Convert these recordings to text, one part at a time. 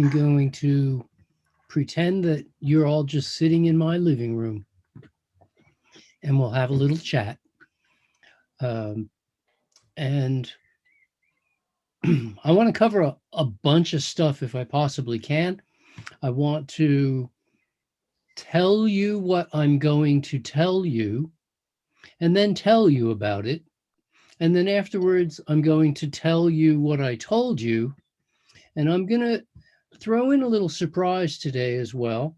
I'm going to pretend that you're all just sitting in my living room and we'll have a little chat. Um, and I want to cover a bunch of stuff if I possibly can. I want to tell you what I'm going to tell you and then tell you about it. And then afterwards, I'm going to tell you what I told you. And I'm going to throw in a little surprise today as well.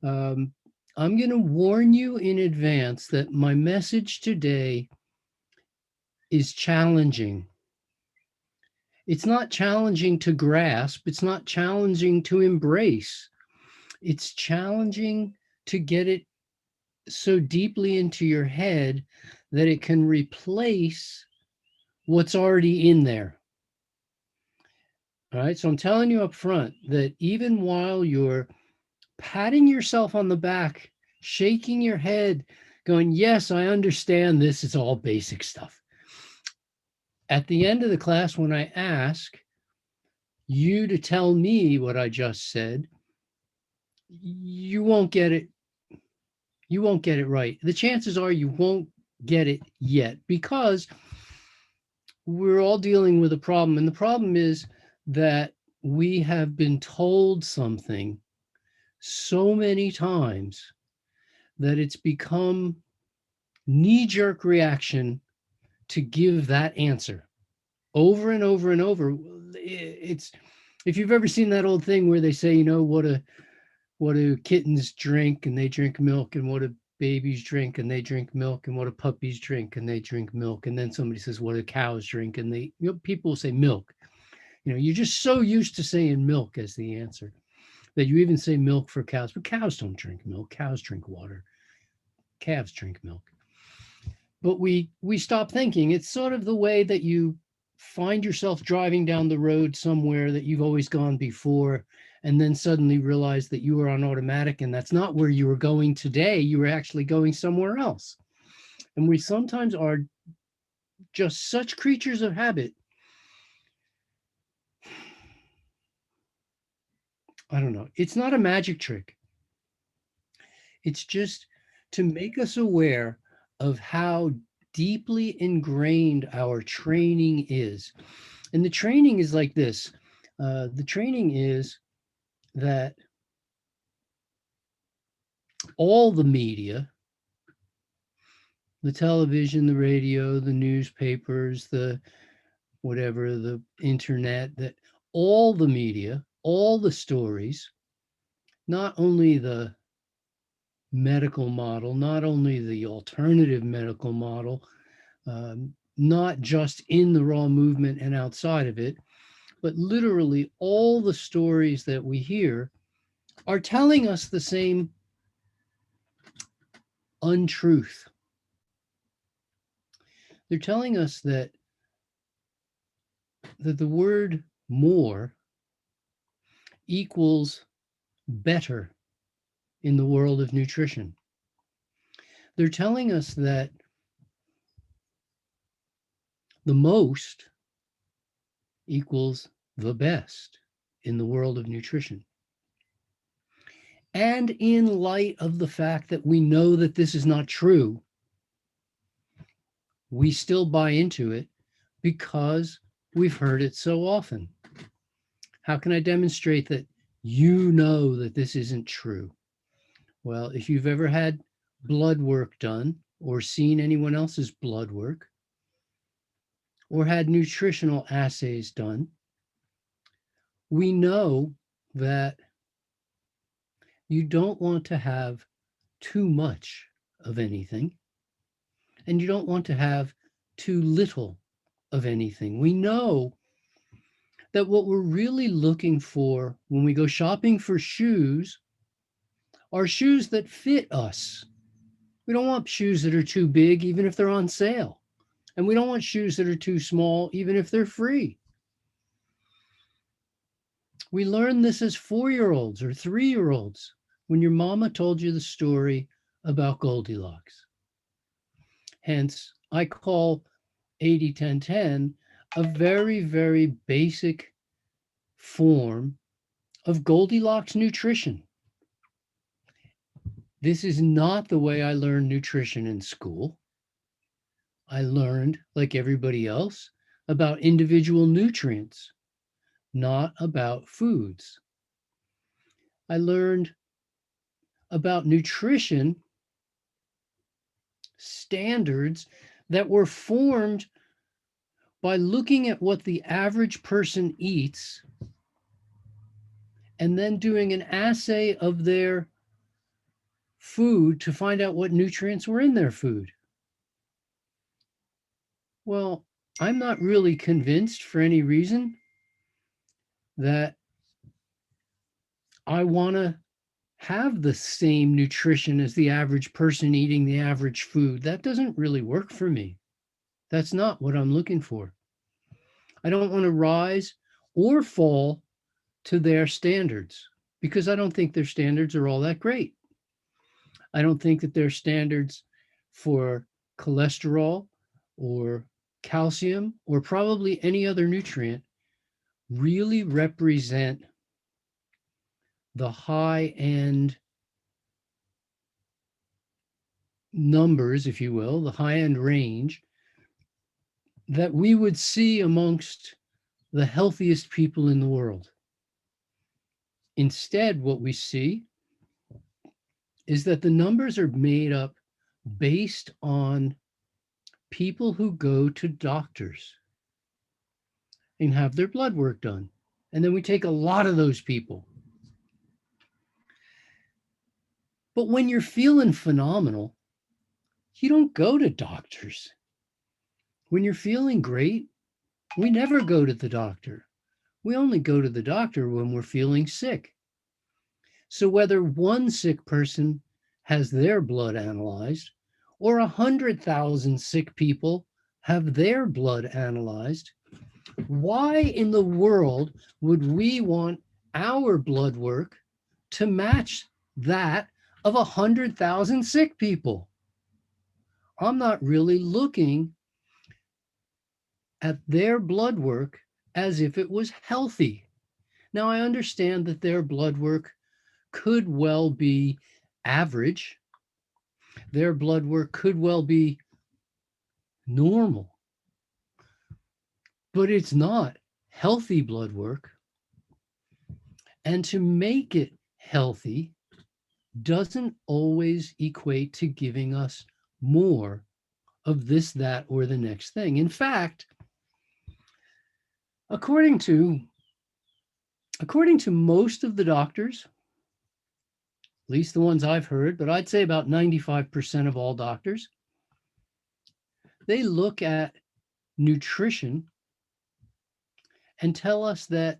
Um, I'm going to warn you in advance that my message today is challenging. It's not challenging to grasp, it's not challenging to embrace, it's challenging to get it so deeply into your head that it can replace what's already in there. All right. So I'm telling you up front that even while you're patting yourself on the back, shaking your head, going, yes, I understand this is all basic stuff. At the end of the class, when I ask you to tell me what I just said, you won't get it. You won't get it right. The chances are you won't get it yet because we're all dealing with a problem. And the problem is that we have been told something so many times that it's become knee-jerk reaction to give that answer over and over and over. It's if you've ever seen that old thing where they say, what do kittens drink and they drink milk, and what do babies drink and they drink milk, and what do puppies drink and they drink milk, and then somebody says, what do cows drink, and people will say milk. You're just so used to saying milk as the answer that you even say milk for cows, but cows don't drink milk. Cows drink water. Calves drink milk. But we stop thinking. It's sort of the way that you find yourself driving down the road somewhere that you've always gone before, and then suddenly realize that you were on automatic and that's not where you were going today. You were actually going somewhere else. And we sometimes are just such creatures of habit. I don't know. It's not a magic trick. It's just to make us aware of how deeply ingrained our training is. And the training is like this. The training is that all the media, the television, the radio, the newspapers, the whatever, the internet, that all the media, all the stories, not only the medical model, not only the alternative medical model, not just in the raw movement and outside of it, but literally all the stories that we hear are telling us the same untruth. They're telling us that the word more equals better in the world of nutrition. They're telling us that the most equals the best in the world of nutrition. And in light of the fact that we know that this is not true, we still buy into it because we've heard it so often. How can I demonstrate that you know that this isn't true? Well, if you've ever had blood work done or seen anyone else's blood work or had nutritional assays done, we know that you don't want to have too much of anything and you don't want to have too little of anything. We know that what we're really looking for when we go shopping for shoes are shoes that fit us. We don't want shoes that are too big, even if they're on sale. And we don't want shoes that are too small, even if they're free. We learned this as 4-year-olds or 3-year-olds when your mama told you the story about Goldilocks. Hence, I call 80-10-10 a very, very basic form of Goldilocks nutrition. This is not the way I learned nutrition in school. I learned, like everybody else, about individual nutrients, not about foods. I learned about nutrition standards that were formed by looking at what the average person eats and then doing an assay of their food to find out what nutrients were in their food. Well, I'm not really convinced for any reason that I want to have the same nutrition as the average person eating the average food. That doesn't really work for me. That's not what I'm looking for. I don't want to rise or fall to their standards because I don't think their standards are all that great. I don't think that their standards for cholesterol or calcium or probably any other nutrient really represent the high end numbers, if you will, the high end range that we would see amongst the healthiest people in the world. Instead, what we see is that the numbers are made up based on people who go to doctors and have their blood work done. And then we take a lot of those people. But when you're feeling phenomenal, you don't go to doctors. When you're feeling great, we never go to the doctor. We only go to the doctor when we're feeling sick. So whether one sick person has their blood analyzed or 100,000 sick people have their blood analyzed, why in the world would we want our blood work to match that of 100,000 sick people? I'm not really looking at their blood work as if it was healthy. Now, I understand that their blood work could well be average. Their blood work could well be normal, but it's not healthy blood work. And to make it healthy doesn't always equate to giving us more of this, that, or the next thing. In fact, according to most of the doctors, at least the ones I've heard, but I'd say about 95% of all doctors, they look at nutrition and tell us that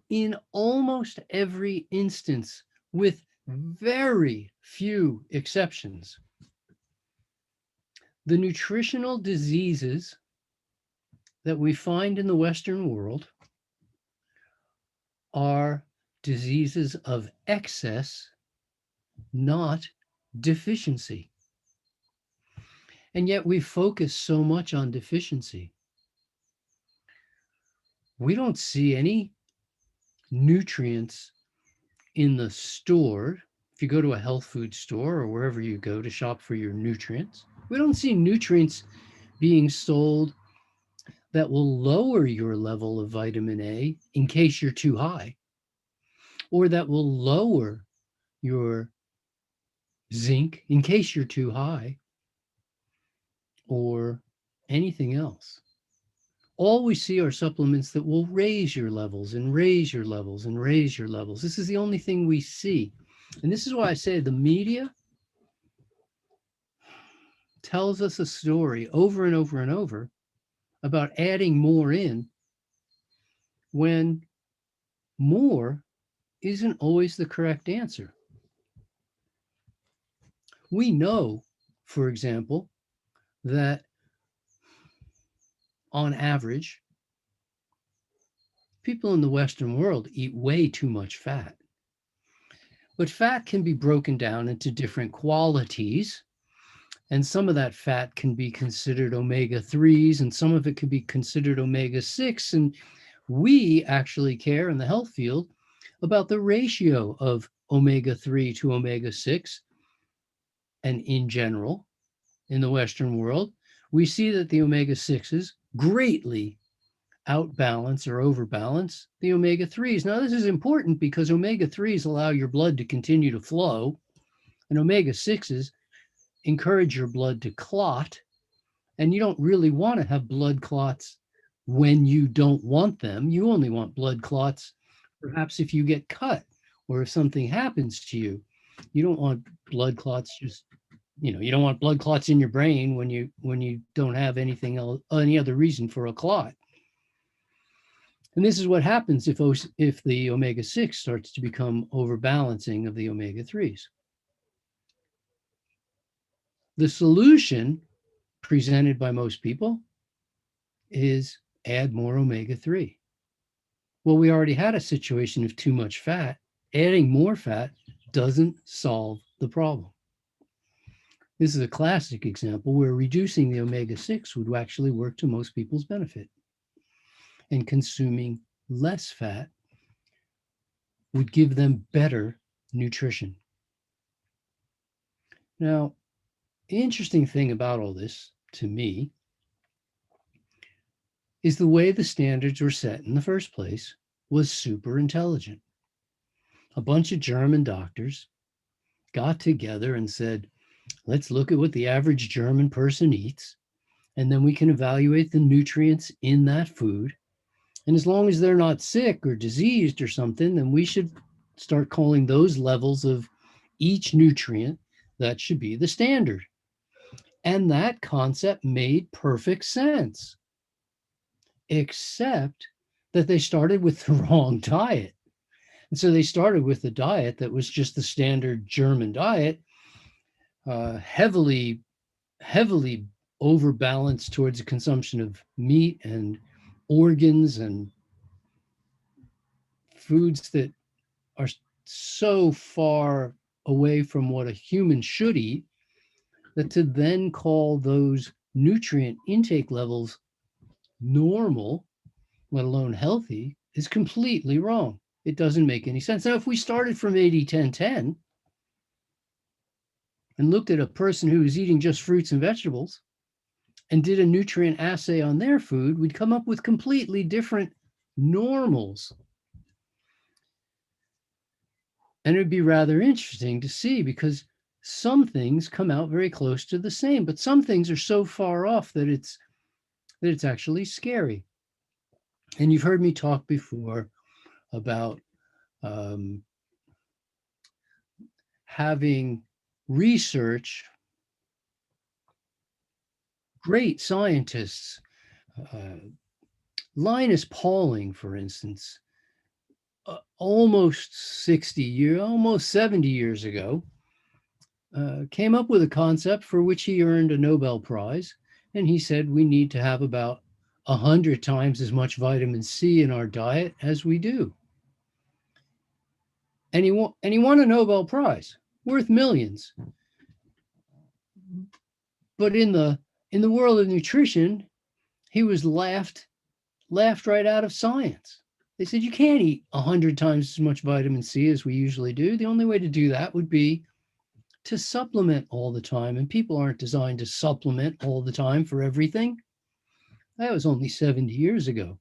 in almost every instance, with very few exceptions, the nutritional diseases that we find in the Western world are diseases of excess, not deficiency. And yet we focus so much on deficiency. We don't see any nutrients in the store. If you go to a health food store or wherever you go to shop for your nutrients, we don't see nutrients being sold that will lower your level of vitamin A in case you're too high, or that will lower your zinc in case you're too high, or anything else. All we see are supplements that will raise your levels and raise your levels and raise your levels. This is the only thing we see. And this is why I say the media tells us a story over and over and over about adding more in when more isn't always the correct answer. We know, for example, that on average, people in the Western world eat way too much fat. But fat can be broken down into different qualities. And some of that fat can be considered omega-3s, and some of it can be considered omega-6. And we actually care in the health field about the ratio of omega-3 to omega-6. And in general, in the Western world, we see that the omega-6s greatly outbalance or overbalance the omega-3s. Now, this is important because omega-3s allow your blood to continue to flow, and omega-6s encourage your blood to clot. And you don't really want to have blood clots when you don't want them. You only want blood clots perhaps if you get cut or if something happens to you. You don't want blood clots just, you don't want blood clots in your brain when you don't have anything else, any other reason for a clot. And this is what happens if the omega-6 starts to become overbalancing of the omega-3s. The solution presented by most people is add more omega-3. Well, we already had a situation of too much fat. Adding more fat doesn't solve the problem. This is a classic example where reducing the omega-6 would actually work to most people's benefit. And consuming less fat would give them better nutrition. Now, the interesting thing about all this, to me, is the way the standards were set in the first place was super intelligent. A bunch of German doctors got together and said, let's look at what the average German person eats, and then we can evaluate the nutrients in that food. And as long as they're not sick or diseased or something, then we should start calling those levels of each nutrient that should be the standard. And that concept made perfect sense, except that they started with the wrong diet. And so they started with the diet that was just the standard German diet, heavily overbalanced towards the consumption of meat and organs and foods that are so far away from what a human should eat that to then call those nutrient intake levels normal, let alone healthy, is completely wrong. It doesn't make any sense. Now, if we started from 80-10-10 and looked at a person who was eating just fruits and vegetables and did a nutrient assay on their food, we'd come up with completely different normals. And it would be rather interesting to see because some things come out very close to the same, but some things are so far off that it's actually scary. And you've heard me talk before about having research, great scientists, Linus Pauling, for instance, almost 70 years ago, came up with a concept for which he earned a Nobel Prize. And he said we need to have about 100 times as much vitamin C in our diet as we do. And he won a Nobel Prize worth millions. But in the world of nutrition, he was laughed right out of science. They said you can't eat 100 times as much vitamin C as we usually do. The only way to do that would be to supplement all the time. And people aren't designed to supplement all the time for everything. That was only 70 years ago.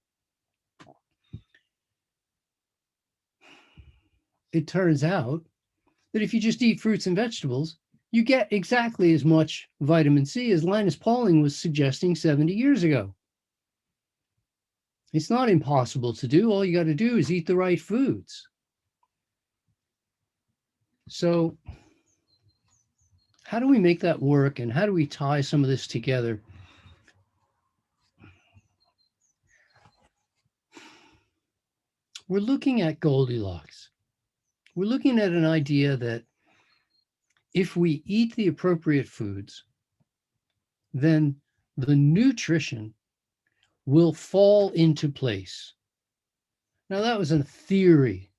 It turns out that if you just eat fruits and vegetables, you get exactly as much vitamin C as Linus Pauling was suggesting 70 years ago. It's not impossible to do. All you got to do is eat the right foods. So how do we make that work, and how do we tie some of this together? We're looking at Goldilocks. We're looking at an idea that if we eat the appropriate foods, then the nutrition will fall into place. Now, that was a theory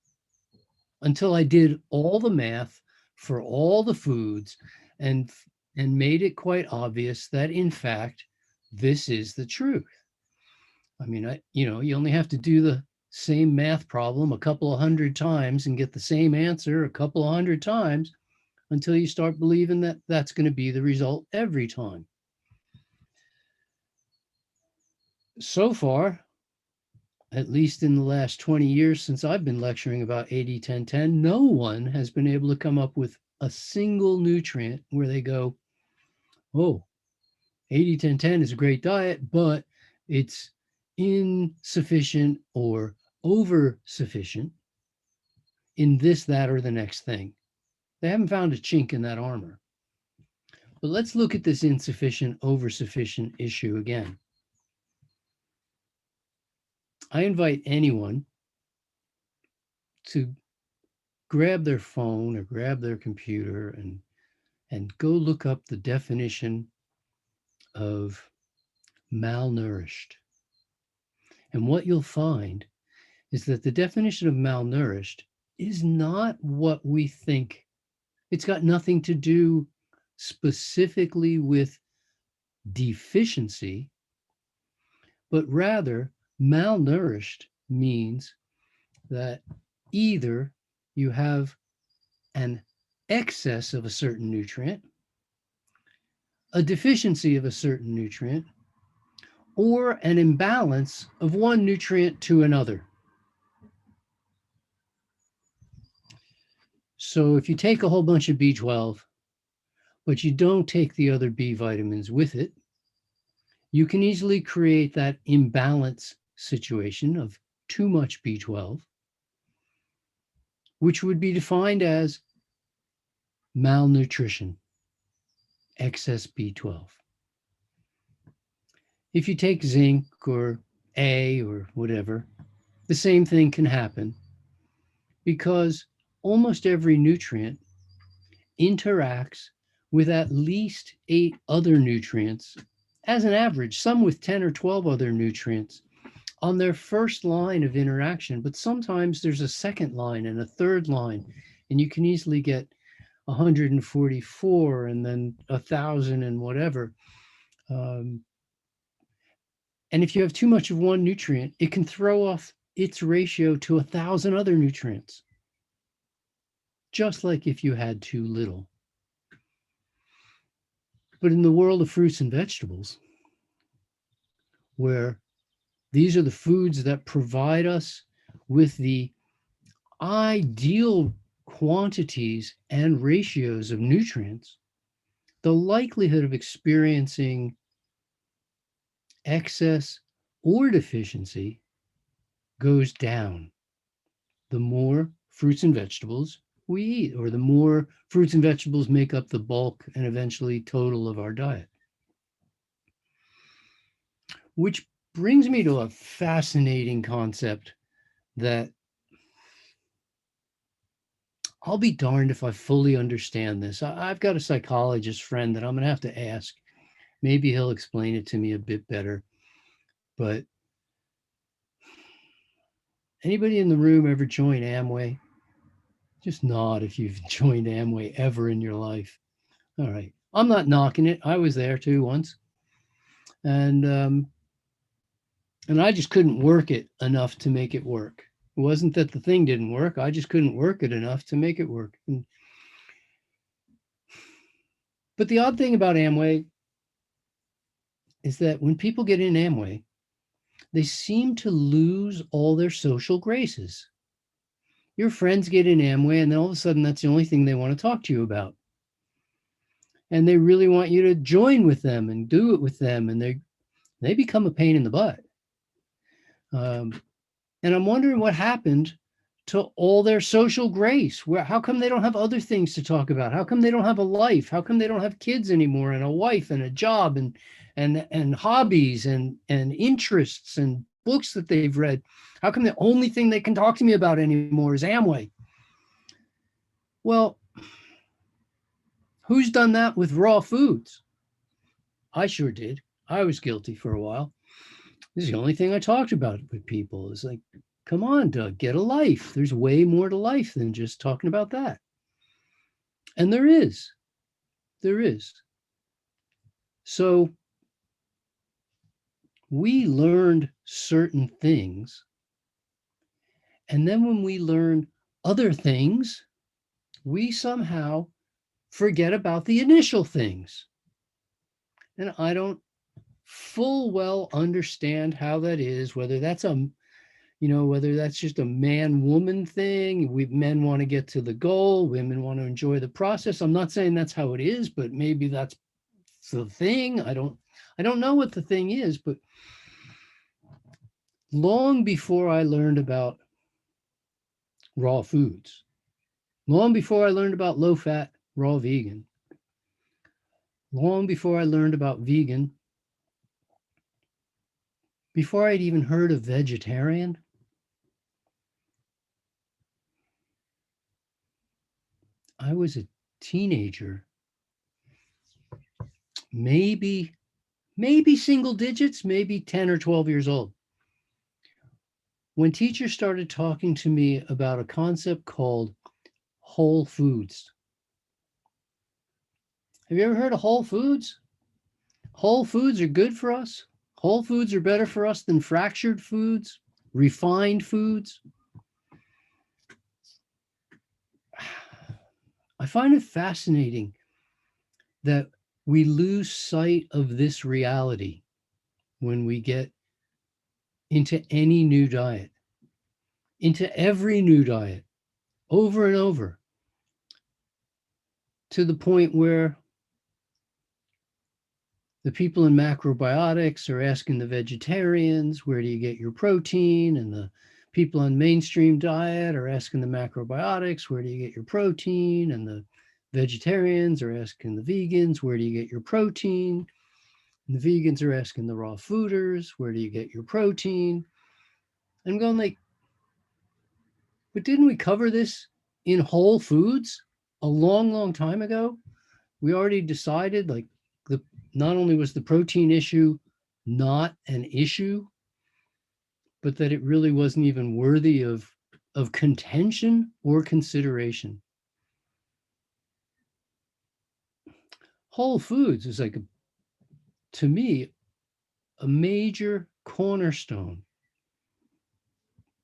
until I did all the math for all the foods and made it quite obvious that, in fact, this is the truth. I mean, you only have to do same math problem a couple of hundred times and get the same answer a couple of hundred times until you start believing that that's going to be the result every time. So far, at least in the last 20 years since I've been lecturing about 80-10-10, no one has been able to come up with a single nutrient where they go, oh, 80-10-10 is a great diet, but it's insufficient or over sufficient in this, that, or the next thing. They haven't found a chink in that armor. But let's look at this insufficient, over sufficient issue again. I invite anyone to grab their phone or grab their computer and go look up the definition of malnourished. And what you'll find is that the definition of malnourished is not what we think. It's got nothing to do specifically with deficiency, but rather malnourished means that either you have an excess of a certain nutrient, a deficiency of a certain nutrient, or an imbalance of one nutrient to another. So if you take a whole bunch of B12, but you don't take the other B vitamins with it, you can easily create that imbalance situation of too much B12, which would be defined as malnutrition, excess B12. If you take zinc or A or whatever, the same thing can happen because almost every nutrient interacts with at least 8 other nutrients as an average, some with 10 or 12 other nutrients on their first line of interaction. But sometimes there's a second line and a third line, and you can easily get 144 and then 1,000 and whatever. And if you have too much of one nutrient, it can throw off its ratio to 1,000 other nutrients, just like if you had too little. But in the world of fruits and vegetables, where these are the foods that provide us with the ideal quantities and ratios of nutrients, the likelihood of experiencing excess or deficiency goes down the more fruits and vegetables we eat, or the more fruits and vegetables make up the bulk and eventually total of our diet. Which brings me to a fascinating concept that I'll be darned if I fully understand this. I've got a psychologist friend that I'm going to have to ask. Maybe he'll explain it to me a bit better. But anybody in the room ever joined Amway? Just nod if you've joined Amway ever in your life. All right. I'm not knocking it. I was there too once. And I just couldn't work it enough to make it work. It wasn't that the thing didn't work. I just couldn't work it enough to make it work. But the odd thing about Amway is that when people get in Amway, they seem to lose all their social graces. Your friends get in Amway, and then all of a sudden, that's the only thing they want to talk to you about. And they really want you to join with them and do it with them, and they become a pain in the butt. And I'm wondering what happened to all their social grace. How come they don't have other things to talk about? How come they don't have a life? How come they don't have kids anymore and a wife and a job and hobbies and interests and books that they've read? How come the only thing they can talk to me about anymore is Amway? Well, who's done that with raw foods? I sure did. I was guilty for a while. This is the only thing I talked about with people. It's like, come on, Doug, get a life. There's way more to life than just talking about that. And there is. There is. So we learned certain things And then when we learn other things, we somehow forget about the initial things. And I don't full well understand how that is, whether that's whether that's just a man woman thing. We men want to get to the goal, women want to enjoy the process. I'm not saying that's how it is, but maybe that's the thing. I don't know what the thing is, but long before I learned about raw foods, long before I learned about low fat raw vegan, long before I learned about vegan, before I'd even heard of vegetarian, I was a teenager, maybe single digits, maybe 10 or 12 years old, when teachers started talking to me about a concept called whole foods. Have you ever heard of whole foods? Whole foods are good for us. Whole foods are better for us than fractured foods, refined foods. I find it fascinating that we lose sight of this reality when we get into any new diet, into every new diet, over and over, to the point where the people in macrobiotics are asking the vegetarians, where do you get your protein? And the people on mainstream diet are asking the macrobiotics, where do you get your protein? And the vegetarians are asking the vegans, where do you get your protein? And the vegans are asking the raw fooders, where do you get your protein? I'm going like, but didn't we cover this in Whole Foods a long, long time ago? We already decided like the not only was the protein issue not an issue, but that it really wasn't even worthy of contention or consideration. Whole Foods is like to me a major cornerstone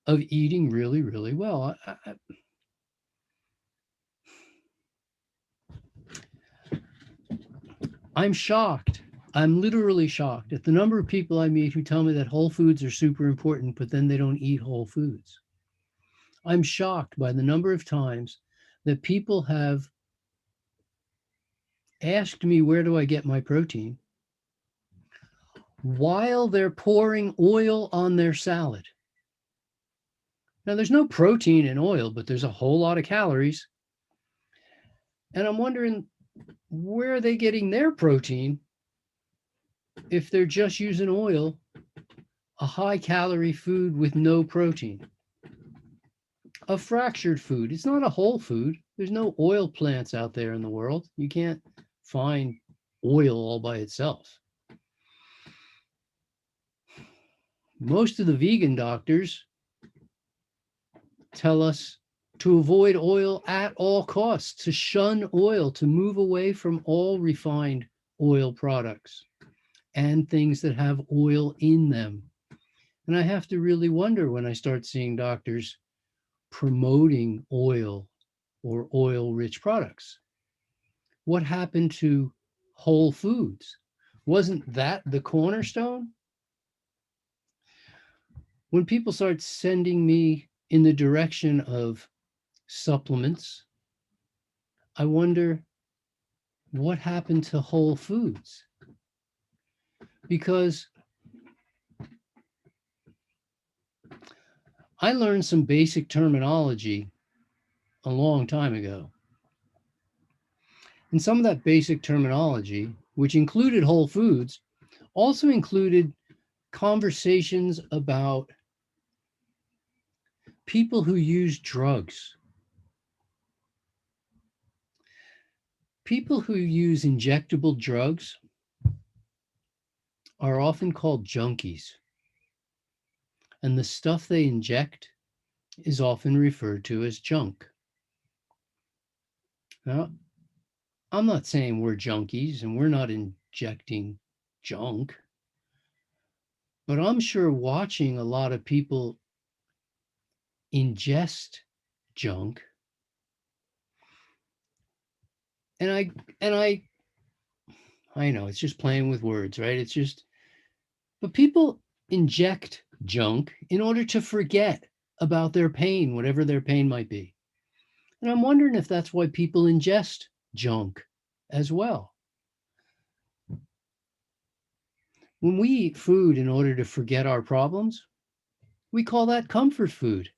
of eating really, really well. I'm shocked. I'm literally shocked at the number of people I meet who tell me that whole foods are super important, but then they don't eat whole foods. I'm shocked by the number of times that people have asked me, where do I get my protein? While they're pouring oil on their salad. Now, there's no protein in oil, but there's a whole lot of calories. And I'm wondering, where are they getting their protein if they're just using oil, a high calorie food with no protein? A fractured food. It's not a whole food. There's no oil plants out there in the world. You can't find oil all by itself. Most of the vegan doctors tell us to avoid oil at all costs, to shun oil, to move away from all refined oil products and things that have oil in them. And I have to really wonder when I start seeing doctors promoting oil or oil-rich products. What happened to whole foods? Wasn't that the cornerstone? When people start sending me in the direction of supplements, I wonder what happened to whole foods? Because I learned some basic terminology a long time ago. And some of that basic terminology, which included whole foods, also included conversations about people who use drugs. People who use injectable drugs are often called junkies. And the stuff they inject is often referred to as junk. Now, I'm not saying we're junkies and we're not injecting junk, but I'm sure watching a lot of people ingest junk. And I know it's just playing with words, right? It's just, but people inject junk in order to forget about their pain, whatever their pain might be. And I'm wondering if that's why people ingest junk as well. When we eat food in order to forget our problems, we call that comfort food.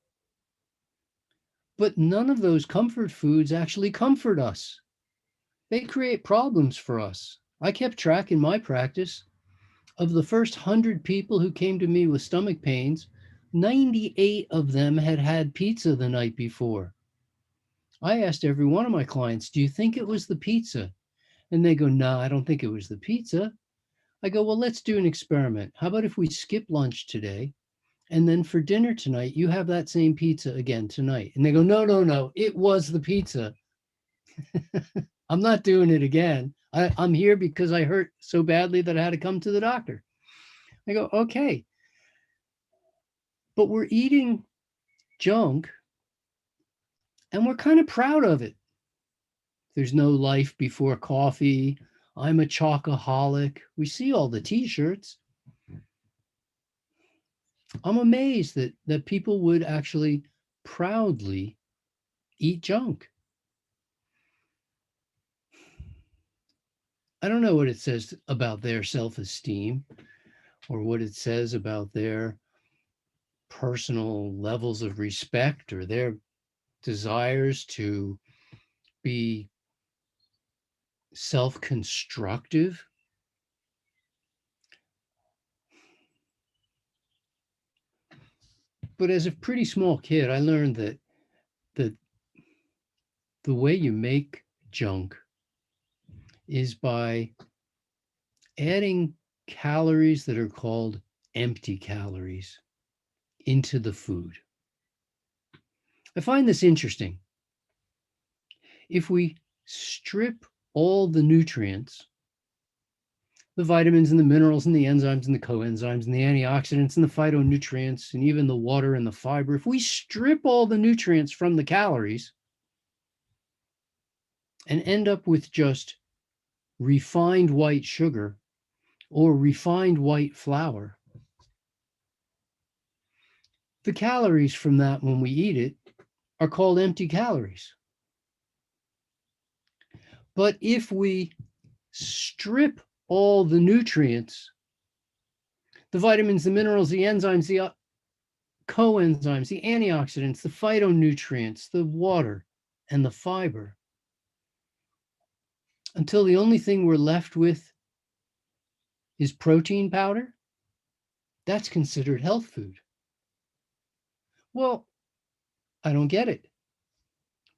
But none of those comfort foods actually comfort us. They create problems for us. I kept track in my practice of the first 100 people who came to me with stomach pains. 98 of them had had pizza the night before. I asked every one of my clients, do you think it was the pizza? And they go, no, I don't think it was the pizza. I go, well, let's do an experiment. How about if we skip lunch today? And then for dinner tonight, you have that same pizza again tonight. And they go, no, no, no, it was the pizza. I'm not doing it again. I'm here because I hurt so badly that I had to come to the doctor. I go, okay. But we're eating junk and we're kind of proud of it. There's no life before coffee. I'm a chocoholic. We see all the t-shirts. I'm amazed that people would actually proudly eat junk. I don't know what it says about their self-esteem or what it says about their personal levels of respect or their desires to be self-constructive. But as a pretty small kid, I learned that the the way you make junk is by adding calories that are called empty calories into the food. I find this interesting. If we strip all the nutrients, the vitamins and the minerals and the enzymes and the coenzymes and the antioxidants and the phytonutrients and even the water and the fiber, if we strip all the nutrients from the calories and end up with just refined white sugar or refined white flour, the calories from that when we eat it are called empty calories. But if we strip all the nutrients, the vitamins, the minerals, the enzymes, the coenzymes, the antioxidants, the phytonutrients, the water, and the fiber, until the only thing we're left with is protein powder, that's considered health food. Well, I don't get it.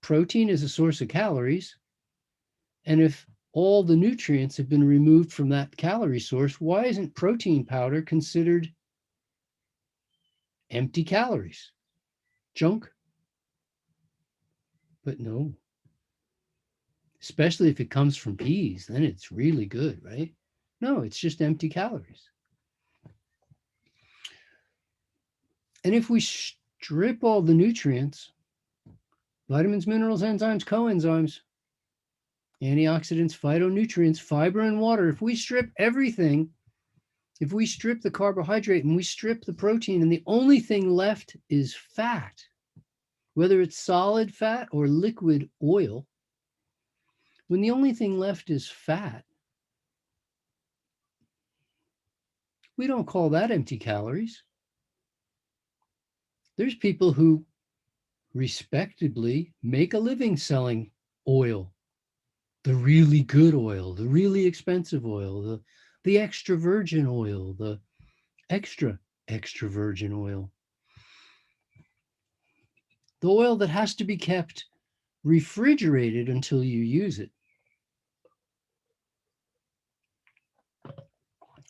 Protein is a source of calories. And if all the nutrients have been removed from that calorie source, why isn't protein powder considered empty calories? Junk? But no. Especially if it comes from peas, then it's really good, right? No, it's just empty calories. And if we strip all the nutrients, vitamins, minerals, enzymes, coenzymes, antioxidants, phytonutrients, fiber, and water, if we strip everything, if we strip the carbohydrate and we strip the protein, and the only thing left is fat, whether it's solid fat or liquid oil, when the only thing left is fat, we don't call that empty calories. There's people who respectably make a living selling oil, the really good oil, the really expensive oil, the extra virgin oil, the extra virgin oil, the oil that has to be kept refrigerated until you use it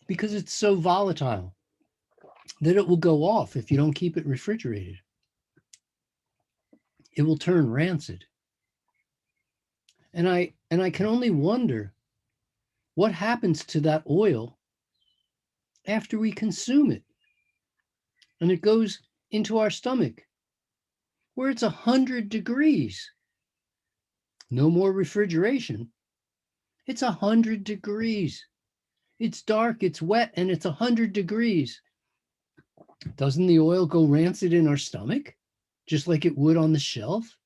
because it's so volatile that it will go off if you don't keep it refrigerated. It will turn rancid. And I can only wonder what happens to that oil after we consume it. And it goes into our stomach where it's 100 degrees. No more refrigeration. It's 100 degrees. It's dark, it's wet, and it's 100 degrees. Doesn't the oil go rancid in our stomach, just like it would on the shelf?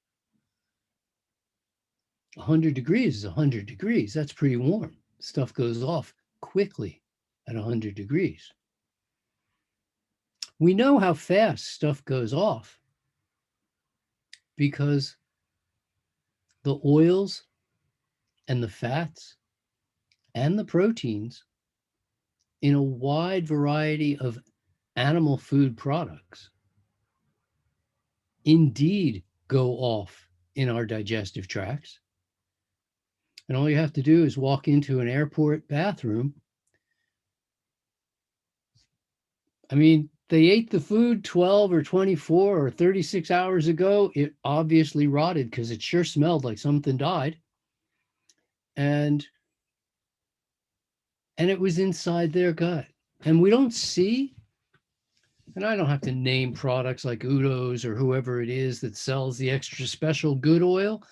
100 degrees is 100 degrees. That's pretty warm. Stuff goes off quickly at 100 degrees. We know how fast stuff goes off because the oils and the fats and the proteins in a wide variety of animal food products indeed go off in our digestive tracts. And all you have to do is walk into an airport bathroom. I mean, they ate the food 12 or 24 or 36 hours ago. It obviously rotted because it sure smelled like something died. And it was inside their gut. And we don't see, and I don't have to name products like Udo's or whoever it is that sells the extra special good oil.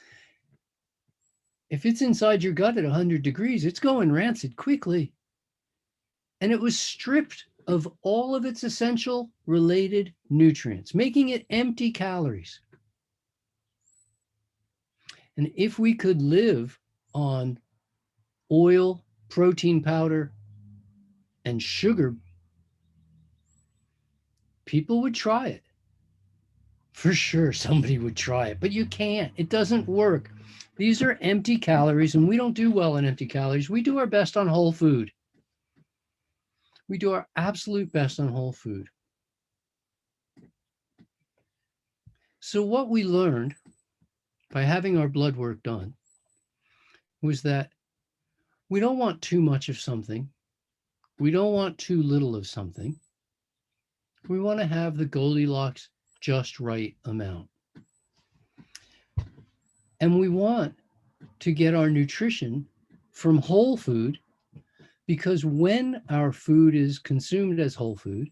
If it's inside your gut at 100 degrees, it's going rancid quickly. And it was stripped of all of its essential related nutrients, making it empty calories. And if we could live on oil, protein powder, and sugar, people would try it. For sure, somebody would try it, but you can't. It doesn't work. These are empty calories, and we don't do well on empty calories. We do our best on whole food. We do our absolute best on whole food. So what we learned by having our blood work done was that we don't want too much of something. We don't want too little of something. We want to have the Goldilocks just right amount. And we want to get our nutrition from whole food, because when our food is consumed as whole food,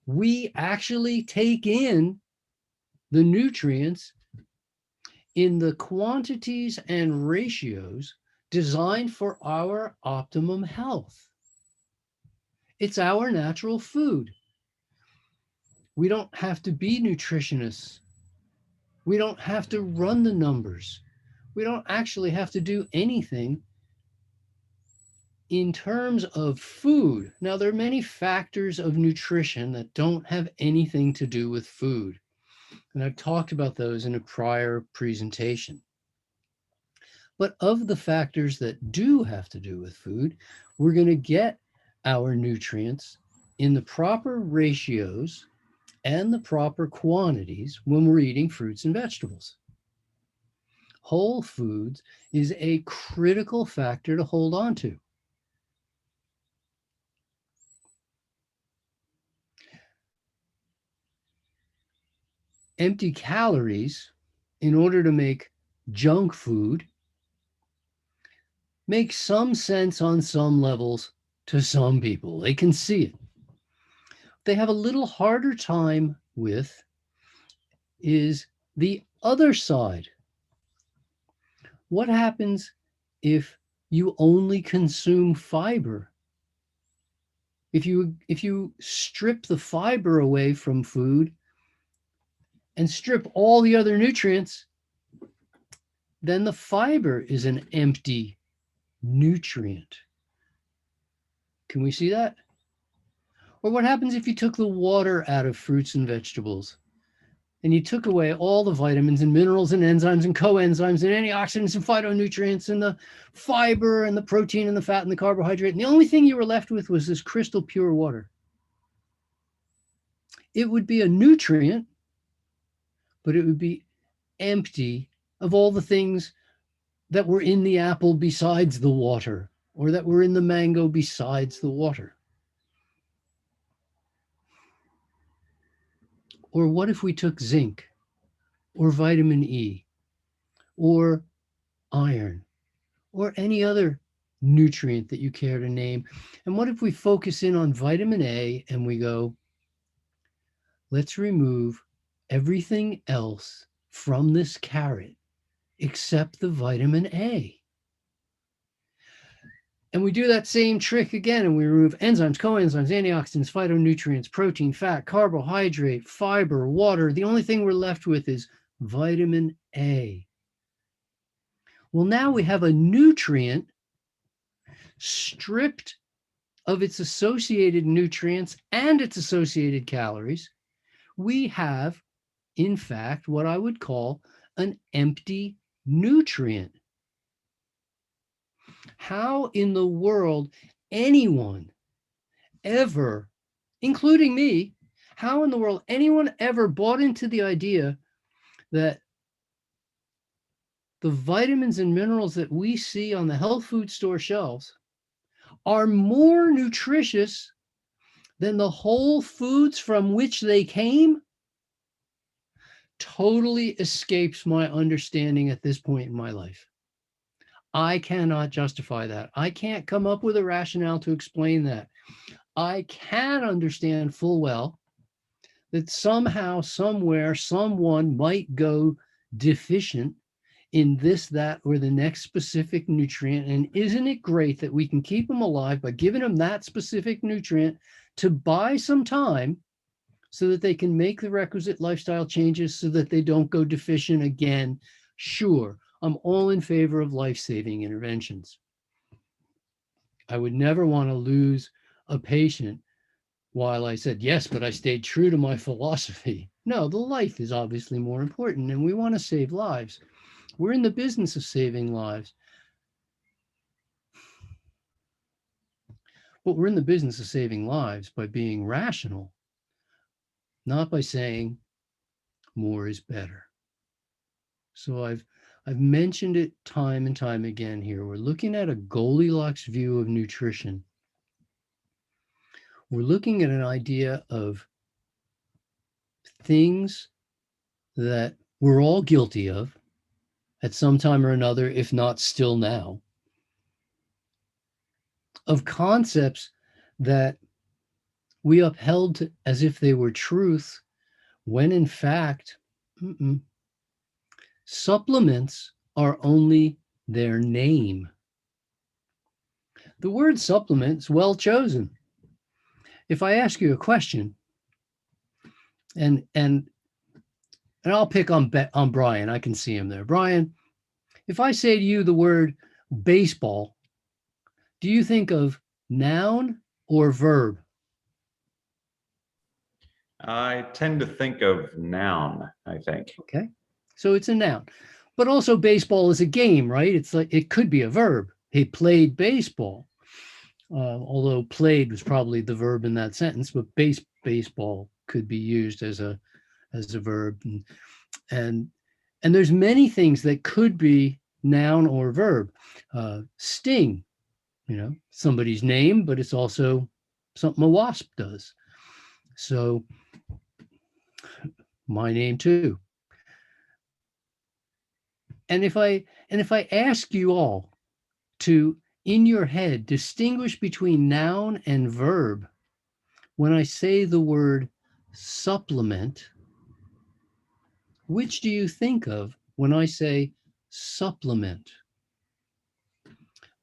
we actually take in the nutrients in the quantities and ratios designed for our optimum health. It's our natural food. We don't have to be nutritionists. We don't have to run the numbers. We don't actually have to do anything in terms of food. Now, there are many factors of nutrition that don't have anything to do with food. And I've talked about those in a prior presentation. But of the factors that do have to do with food, we're going to get our nutrients in the proper ratios and the proper quantities when we're eating fruits and vegetables. Whole foods is a critical factor to hold on to. Empty calories, in order to make junk food, make some sense on some levels to some people. They can see it. They have a little harder time with is the other side. What happens if you only consume fiber? If you strip the fiber away from food and strip all the other nutrients, then the fiber is an empty nutrient. Can we see that? Or what happens if you took the water out of fruits and vegetables and you took away all the vitamins and minerals and enzymes and coenzymes and antioxidants and phytonutrients and the fiber and the protein and the fat and the carbohydrate, and the only thing you were left with was this crystal pure water? It would be a nutrient, but it would be empty of all the things that were in the apple besides the water, or that were in the mango besides the water. Or what if we took zinc or vitamin E or iron or any other nutrient that you care to name? And what if we focus in on vitamin A and we go, let's remove everything else from this carrot except the vitamin A. And we do that same trick again, and we remove enzymes, coenzymes, antioxidants, phytonutrients, protein, fat, carbohydrate, fiber, water. The only thing we're left with is vitamin A. Well, now we have a nutrient stripped of its associated nutrients and its associated calories. We have, in fact, what I would call an empty nutrient. How in the world anyone ever, including me, how in the world anyone ever bought into the idea that the vitamins and minerals that we see on the health food store shelves are more nutritious than the whole foods from which they came, totally escapes my understanding at this point in my life. I cannot justify that. I can't come up with a rationale to explain that. I can understand full well that somehow, somewhere, someone might go deficient in this, that, or the next specific nutrient. And isn't it great that we can keep them alive by giving them that specific nutrient to buy some time so that they can make the requisite lifestyle changes so that they don't go deficient again? Sure, I'm all in favor of life-saving interventions. I would never want to lose a patient while I said, yes, but I stayed true to my philosophy. No, the life is obviously more important, and we want to save lives. We're in the business of saving lives. But we're in the business of saving lives by being rational, not by saying more is better. So I've mentioned it time and time again here. We're looking at a Goldilocks view of nutrition. We're looking at an idea of things that we're all guilty of at some time or another, if not still now, of concepts that we upheld as if they were truth, when in fact, supplements are only their name. The word supplement is well chosen. If I ask you a question, and I'll pick on Brian, I can see him there. Brian, if I say to you the word baseball, do you think of noun or verb? I tend to think of noun, I think. Okay, so it's a noun. But also baseball is a game, right? It's like, it could be a verb. He played baseball. Although played was probably the verb in that sentence, but baseball could be used as a verb, and there's many things that could be noun or verb. Sting, somebody's name, but it's also something a wasp does. So my name too. And if I ask you all to, in your head, distinguish between noun and verb, when I say the word supplement, which do you think of when I say supplement?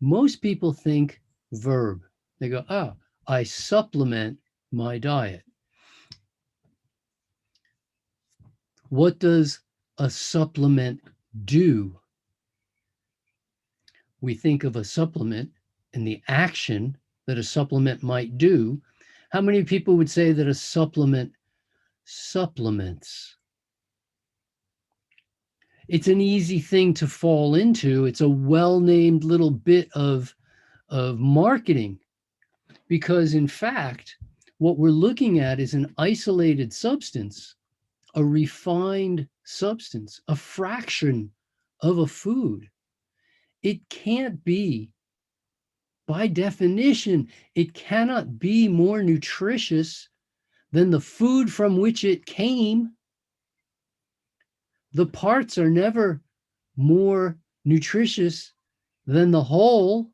Most people think verb. They go, oh, I supplement my diet. What does a supplement do? We think of a supplement and the action that a supplement might do. How many people would say that a supplement supplements? It's an easy thing to fall into. It's a well-named little bit of marketing, because in fact, what we're looking at is an isolated substance, a refined substance, a fraction of a food. It can't be, by definition, it cannot be more nutritious than the food from which it came. The parts are never more nutritious than the whole.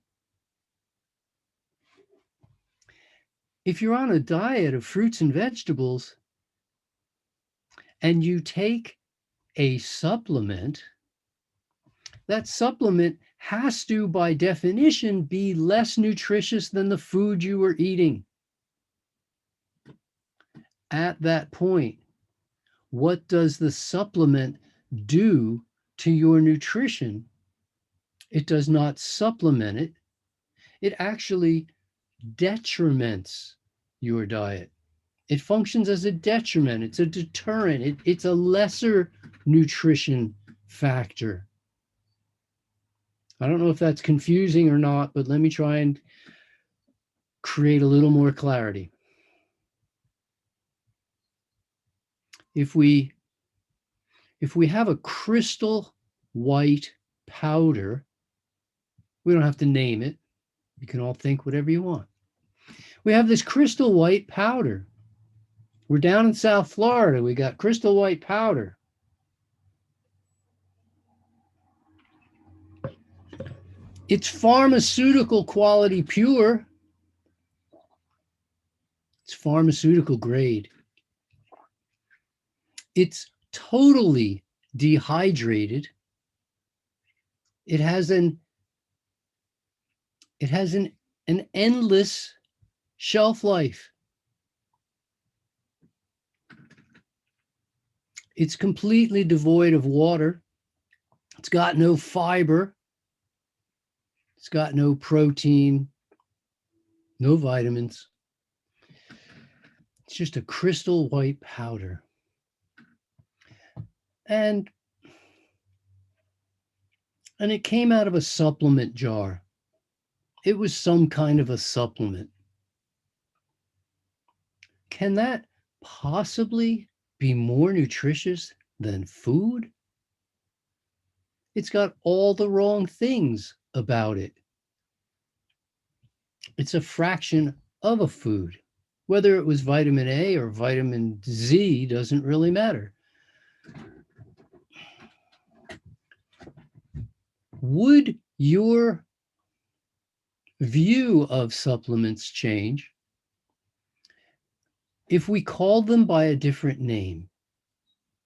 If you're on a diet of fruits and vegetables and you take a supplement, that supplement has to, by definition, be less nutritious than the food you were eating. At that point, what does the supplement do to your nutrition? It does not supplement it. It actually detriments your diet. It functions as a detriment. It's a deterrent. It's a lesser nutrition factor. I don't know if that's confusing or not, but let me try and create a little more clarity. If we have a crystal white powder, we don't have to name it. You can all think whatever you want. We have this crystal white powder. We're down in South Florida. We got crystal white powder. It's pharmaceutical quality pure. It's pharmaceutical grade. It's totally dehydrated. It has an endless shelf life. It's completely devoid of water. It's got no fiber. It's got no protein, no vitamins. It's just a crystal white powder. And it came out of a supplement jar. It was some kind of a supplement. Can that possibly be more nutritious than food? It's got all the wrong things about it. It's a fraction of a food. Whether it was vitamin A or vitamin Z doesn't really matter. Would your view of supplements change if we called them by a different name?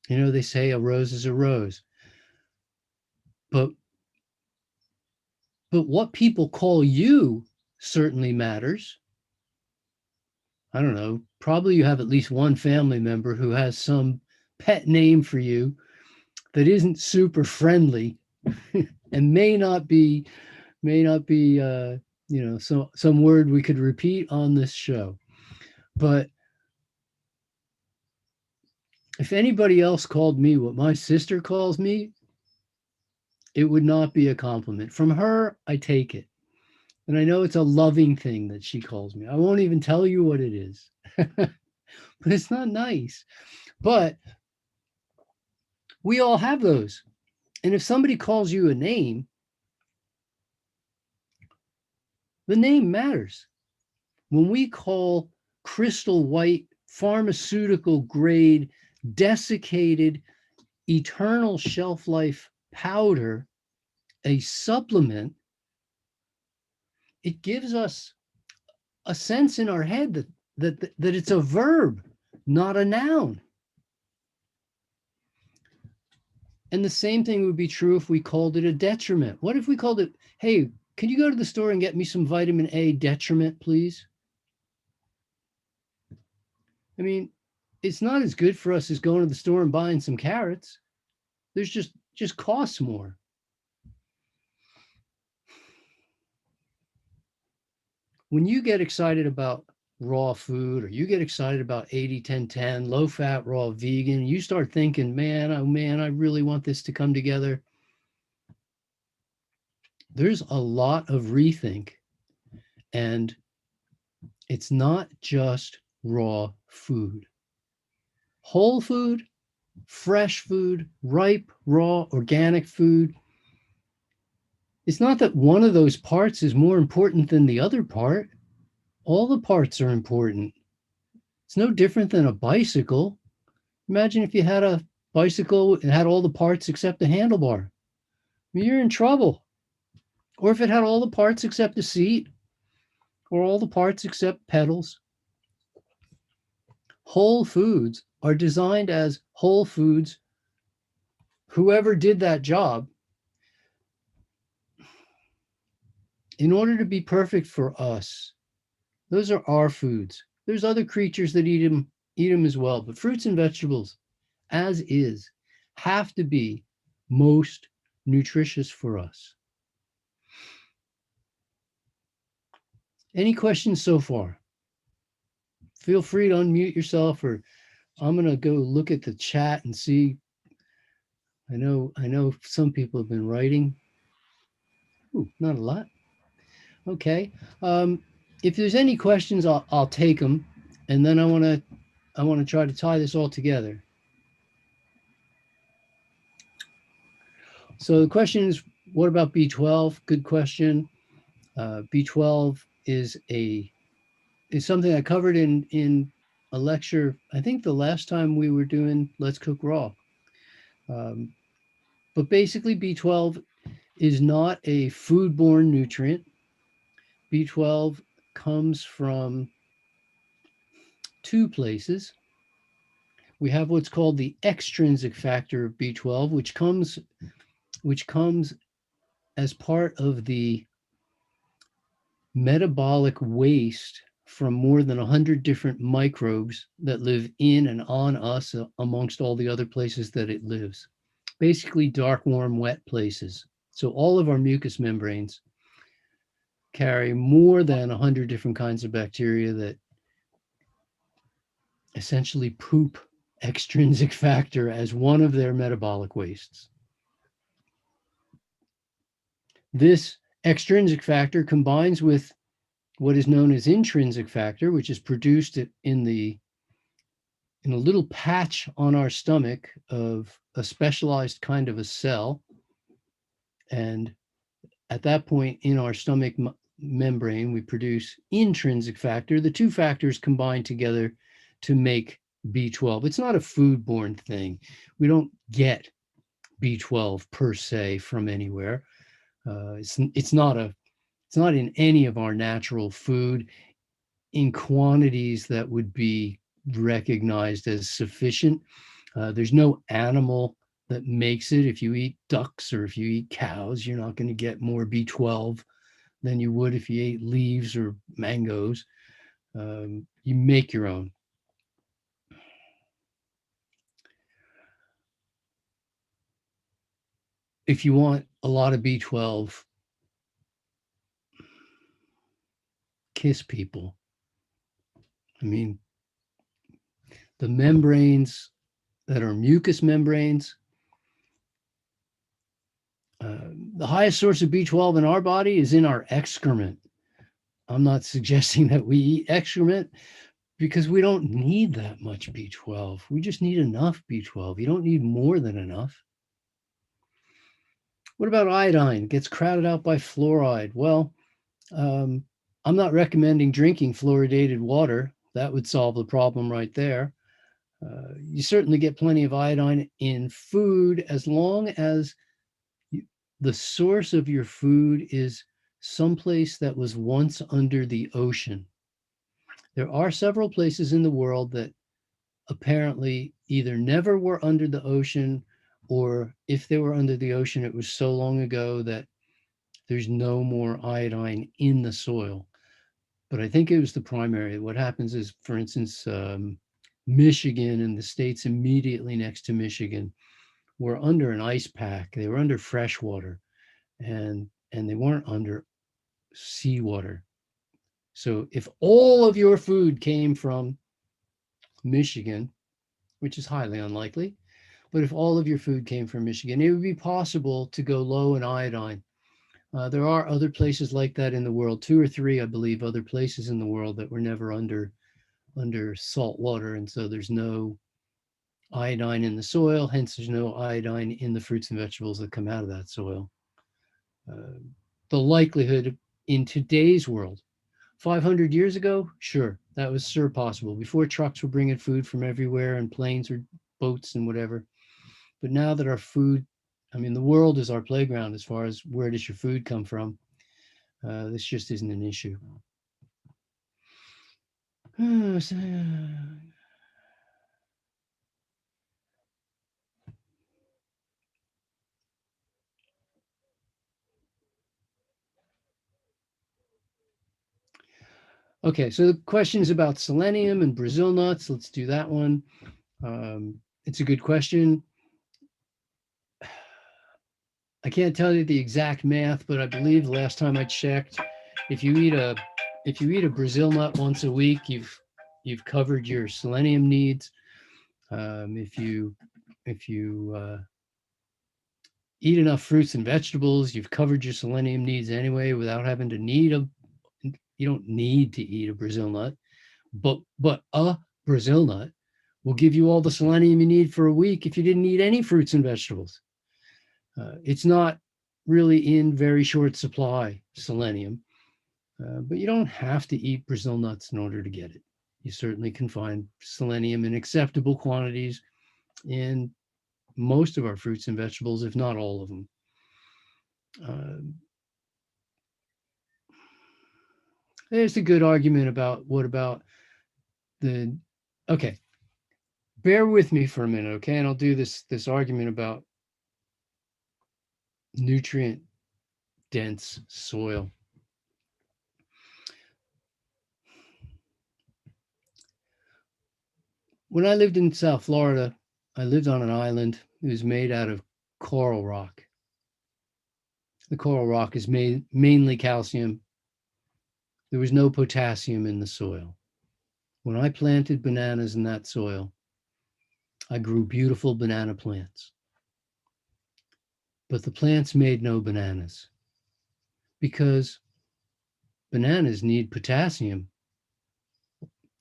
You know, they say a rose is a rose. But what people call you certainly matters. I don't know, probably you have at least one family member who has some pet name for you that isn't super friendly and may not be some word we could repeat on this show. But if anybody else called me what my sister calls me, it would not be a compliment. From her, I take it. And I know it's a loving thing that she calls me. I won't even tell you what it is. But it's not nice. But we all have those. And if somebody calls you a name, the name matters. When we call crystal white, pharmaceutical grade, desiccated, eternal shelf life powder a supplement, it gives us a sense in our head that it's a verb, not a noun. And the same thing would be true if we called it a detriment. What if we called it, hey, can you go to the store and get me some vitamin A detriment, please? I mean, it's not as good for us as going to the store and buying some carrots. There's just costs more. When you get excited about raw food, or you get excited about 80-10-10, low fat, raw, vegan, you start thinking, man, oh man, I really want this to come together. There's a lot of rethink, and it's not just raw food. Whole food, fresh food, ripe, raw, organic food. It's not that one of those parts is more important than the other part. All the parts are important. It's no different than a bicycle. Imagine if you had a bicycle and had all the parts except the handlebar. I mean, you're in trouble. Or if it had all the parts except the seat, or all the parts except pedals. Whole foods are designed as whole foods whoever did that job, in order to be perfect for us, those are our foods. There's other creatures that eat them as well, but fruits and vegetables, as is, have to be most nutritious for us. Any questions so far? Feel free to unmute yourself, or I'm going to go look at the chat and see. I know some people have been writing. Ooh, not a lot. Okay. If there's any questions, I'll take them, and then I want to try to tie this all together. So the question is, what about B12? Good question. B12 is something I covered in a lecture. I think the last time we were doing Let's Cook Raw. But basically, B12 is not a foodborne nutrient. B12 comes from two places. We have what's called the extrinsic factor of B12, which comes as part of the metabolic waste from more than 100 different microbes that live in and on us amongst all the other places that it lives. Basically, dark, warm, wet places. So all of our mucous membranes carry more than 100 different kinds of bacteria that essentially poop extrinsic factor as one of their metabolic wastes. This extrinsic factor combines with what is known as intrinsic factor, which is produced in a little patch on our stomach of a specialized kind of a cell. And at that point in our stomach membrane, we produce intrinsic factor. The two factors combine together to make B12. It's not a foodborne thing. We don't get B12 per se from anywhere. It's not in any of our natural food in quantities that would be recognized as sufficient. There's no animal that makes it. If you eat ducks or if you eat cows, you're not going to get more B12 than you would if you ate leaves or mangoes. You make your own. If you want a lot of B12, kiss people. I mean, the membranes that are mucous membranes, the highest source of B12 in our body is in our excrement. I'm not suggesting that we eat excrement because we don't need that much B12. We just need enough B12. You don't need more than enough. What about iodine? It gets crowded out by fluoride. Well, I'm not recommending drinking fluoridated water. That would solve the problem right there. You certainly get plenty of iodine in food as long as the source of your food is someplace that was once under the ocean. There are several places in the world that apparently either never were under the ocean, or if they were under the ocean, it was so long ago that there's no more iodine in the soil. But I think it was the primary. What happens is, for instance, Michigan and the states immediately next to Michigan were under an ice pack. They were under fresh water, and they weren't under seawater. So if all of your food came from Michigan, which is highly unlikely, but if all of your food came from Michigan, it would be possible to go low in iodine. There are other places like that in the world, 2 or 3, I believe, other places in the world that were never under salt water, and so there's no iodine in the soil, hence there's no iodine in the fruits and vegetables that come out of that soil. The likelihood in today's world, 500 years ago, sure, that was sure possible. Before trucks were bringing food from everywhere and planes or boats and whatever. But now that our food, I mean, the world is our playground as far as where does your food come from. This just isn't an issue. Okay, so the question is about selenium and Brazil nuts. Let's do that one. It's a good question. I can't tell you the exact math, but I believe the last time I checked, if you eat a Brazil nut once a week, you've covered your selenium needs. If you eat enough fruits and vegetables, you've covered your selenium needs anyway without having to need a. You don't need to eat a Brazil nut, but a Brazil nut will give you all the selenium you need for a week if you didn't eat any fruits and vegetables. It's not really in very short supply, selenium, but you don't have to eat Brazil nuts in order to get it. You certainly can find selenium in acceptable quantities in most of our fruits and vegetables, if not all of them. There's a good argument about what about the, okay, bear with me for a minute, okay? And I'll do this argument about nutrient dense soil. When I lived in South Florida, I lived on an island. It was made out of coral rock. The coral rock is mainly calcium. There was no potassium in the soil. When I planted bananas in that soil, I grew beautiful banana plants. But the plants made no bananas because bananas need potassium.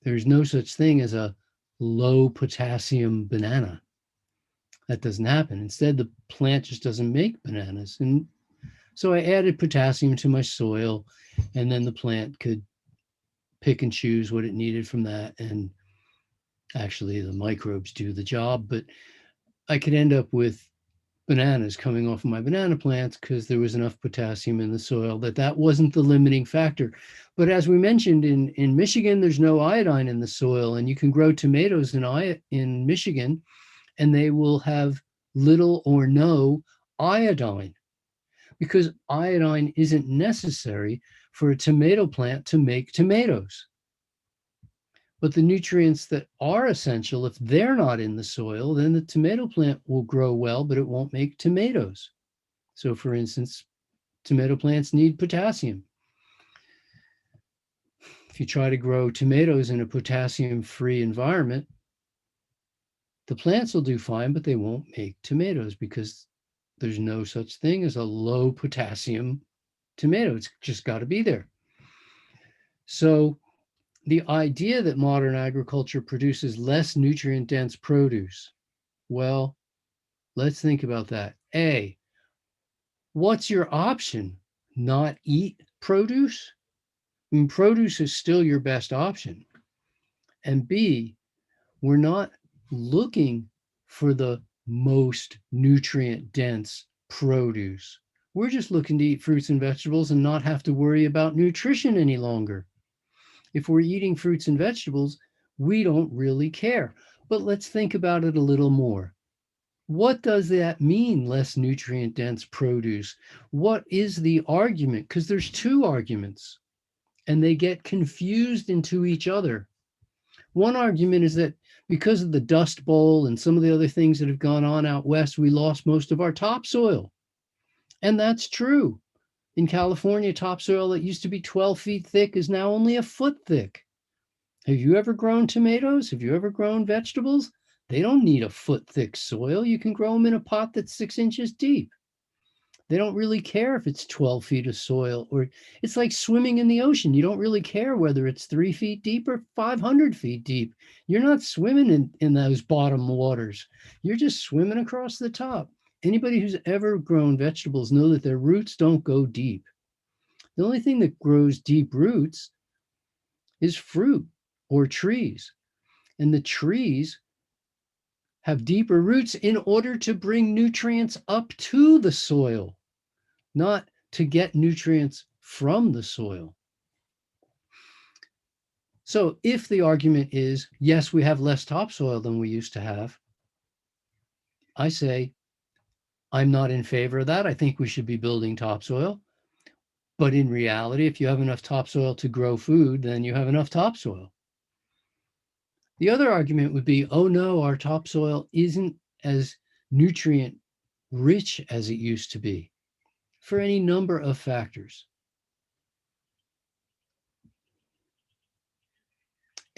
There's no such thing as a low potassium banana. That doesn't happen. Instead, the plant just doesn't make bananas. And so I added potassium to my soil, and then the plant could pick and choose what it needed from that. And actually, the microbes do the job, but I could end up with bananas coming off of my banana plants because there was enough potassium in the soil that wasn't the limiting factor. But as we mentioned, in Michigan, there's no iodine in the soil, and you can grow tomatoes in Michigan, and they will have little or no iodine because iodine isn't necessary for a tomato plant to make tomatoes. But the nutrients that are essential, if they're not in the soil, then the tomato plant will grow well, but it won't make tomatoes. So for instance, tomato plants need potassium. If you try to grow tomatoes in a potassium-free environment, the plants will do fine, but they won't make tomatoes because there's no such thing as a low potassium tomato. It's just got to be there. So the idea that modern agriculture produces less nutrient dense produce, well, let's think about that. A, what's your option? Not eat produce? I mean, produce is still your best option. And B, we're not looking for the most nutrient dense produce. We're just looking to eat fruits and vegetables and not have to worry about nutrition any longer. If we're eating fruits and vegetables, we don't really care. But let's think about it a little more. What does that mean, less nutrient dense produce? What is the argument? Because there's two arguments and they get confused into each other. One argument is that because of the Dust Bowl and some of the other things that have gone on out west, we lost most of our topsoil. And that's true. In California, topsoil that used to be 12 feet thick is now only a foot thick. Have you ever grown tomatoes? Have you ever grown vegetables? They don't need a foot thick soil. You can grow them in a pot that's 6 inches deep. They don't really care if it's 12 feet of soil, or it's like swimming in the ocean. You don't really care whether it's 3 feet deep or 500 feet deep. You're not swimming in those bottom waters. You're just swimming across the top. Anybody who's ever grown vegetables know that their roots don't go deep. The only thing that grows deep roots is fruit or trees. And the trees have deeper roots in order to bring nutrients up to the soil, not to get nutrients from the soil. So if the argument is, yes, we have less topsoil than we used to have, I say, I'm not in favor of that. I think we should be building topsoil. But in reality, if you have enough topsoil to grow food, then you have enough topsoil. The other argument would be, oh no, our topsoil isn't as nutrient rich as it used to be for any number of factors.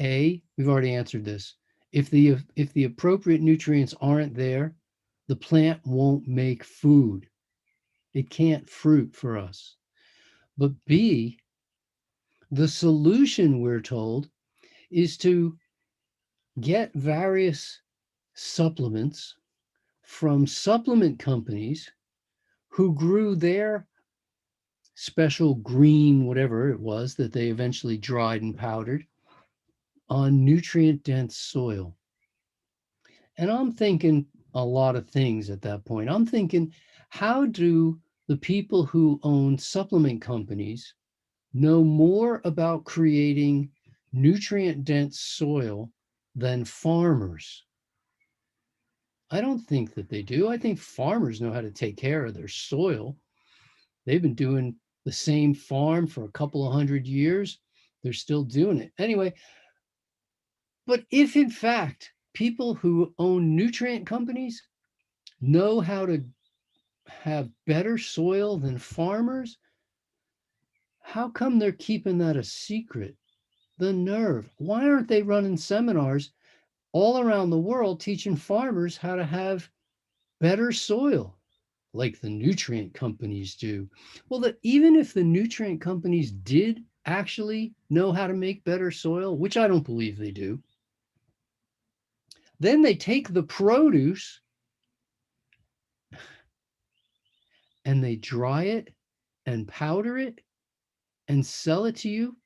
We've already answered this. If the appropriate nutrients aren't there, the plant won't make food. It can't fruit for us. But B, the solution, we're told, is to get various supplements from supplement companies who grew their special green, whatever it was, that they eventually dried and powdered on nutrient dense soil. And I'm thinking a lot of things at that point. I'm thinking, how do the people who own supplement companies know more about creating nutrient dense soil than farmers? I don't think that they do. I think farmers know how to take care of their soil. They've been doing the same farm for a couple of 100 years. They're still doing it. Anyway, but if in fact people who own nutrient companies know how to have better soil than farmers, how come they're keeping that a secret? The nerve. Why aren't they running seminars all around the world teaching farmers how to have better soil like the nutrient companies do? Well, that even if the nutrient companies did actually know how to make better soil, which I don't believe they do, then they take the produce and they dry it and powder it and sell it to you,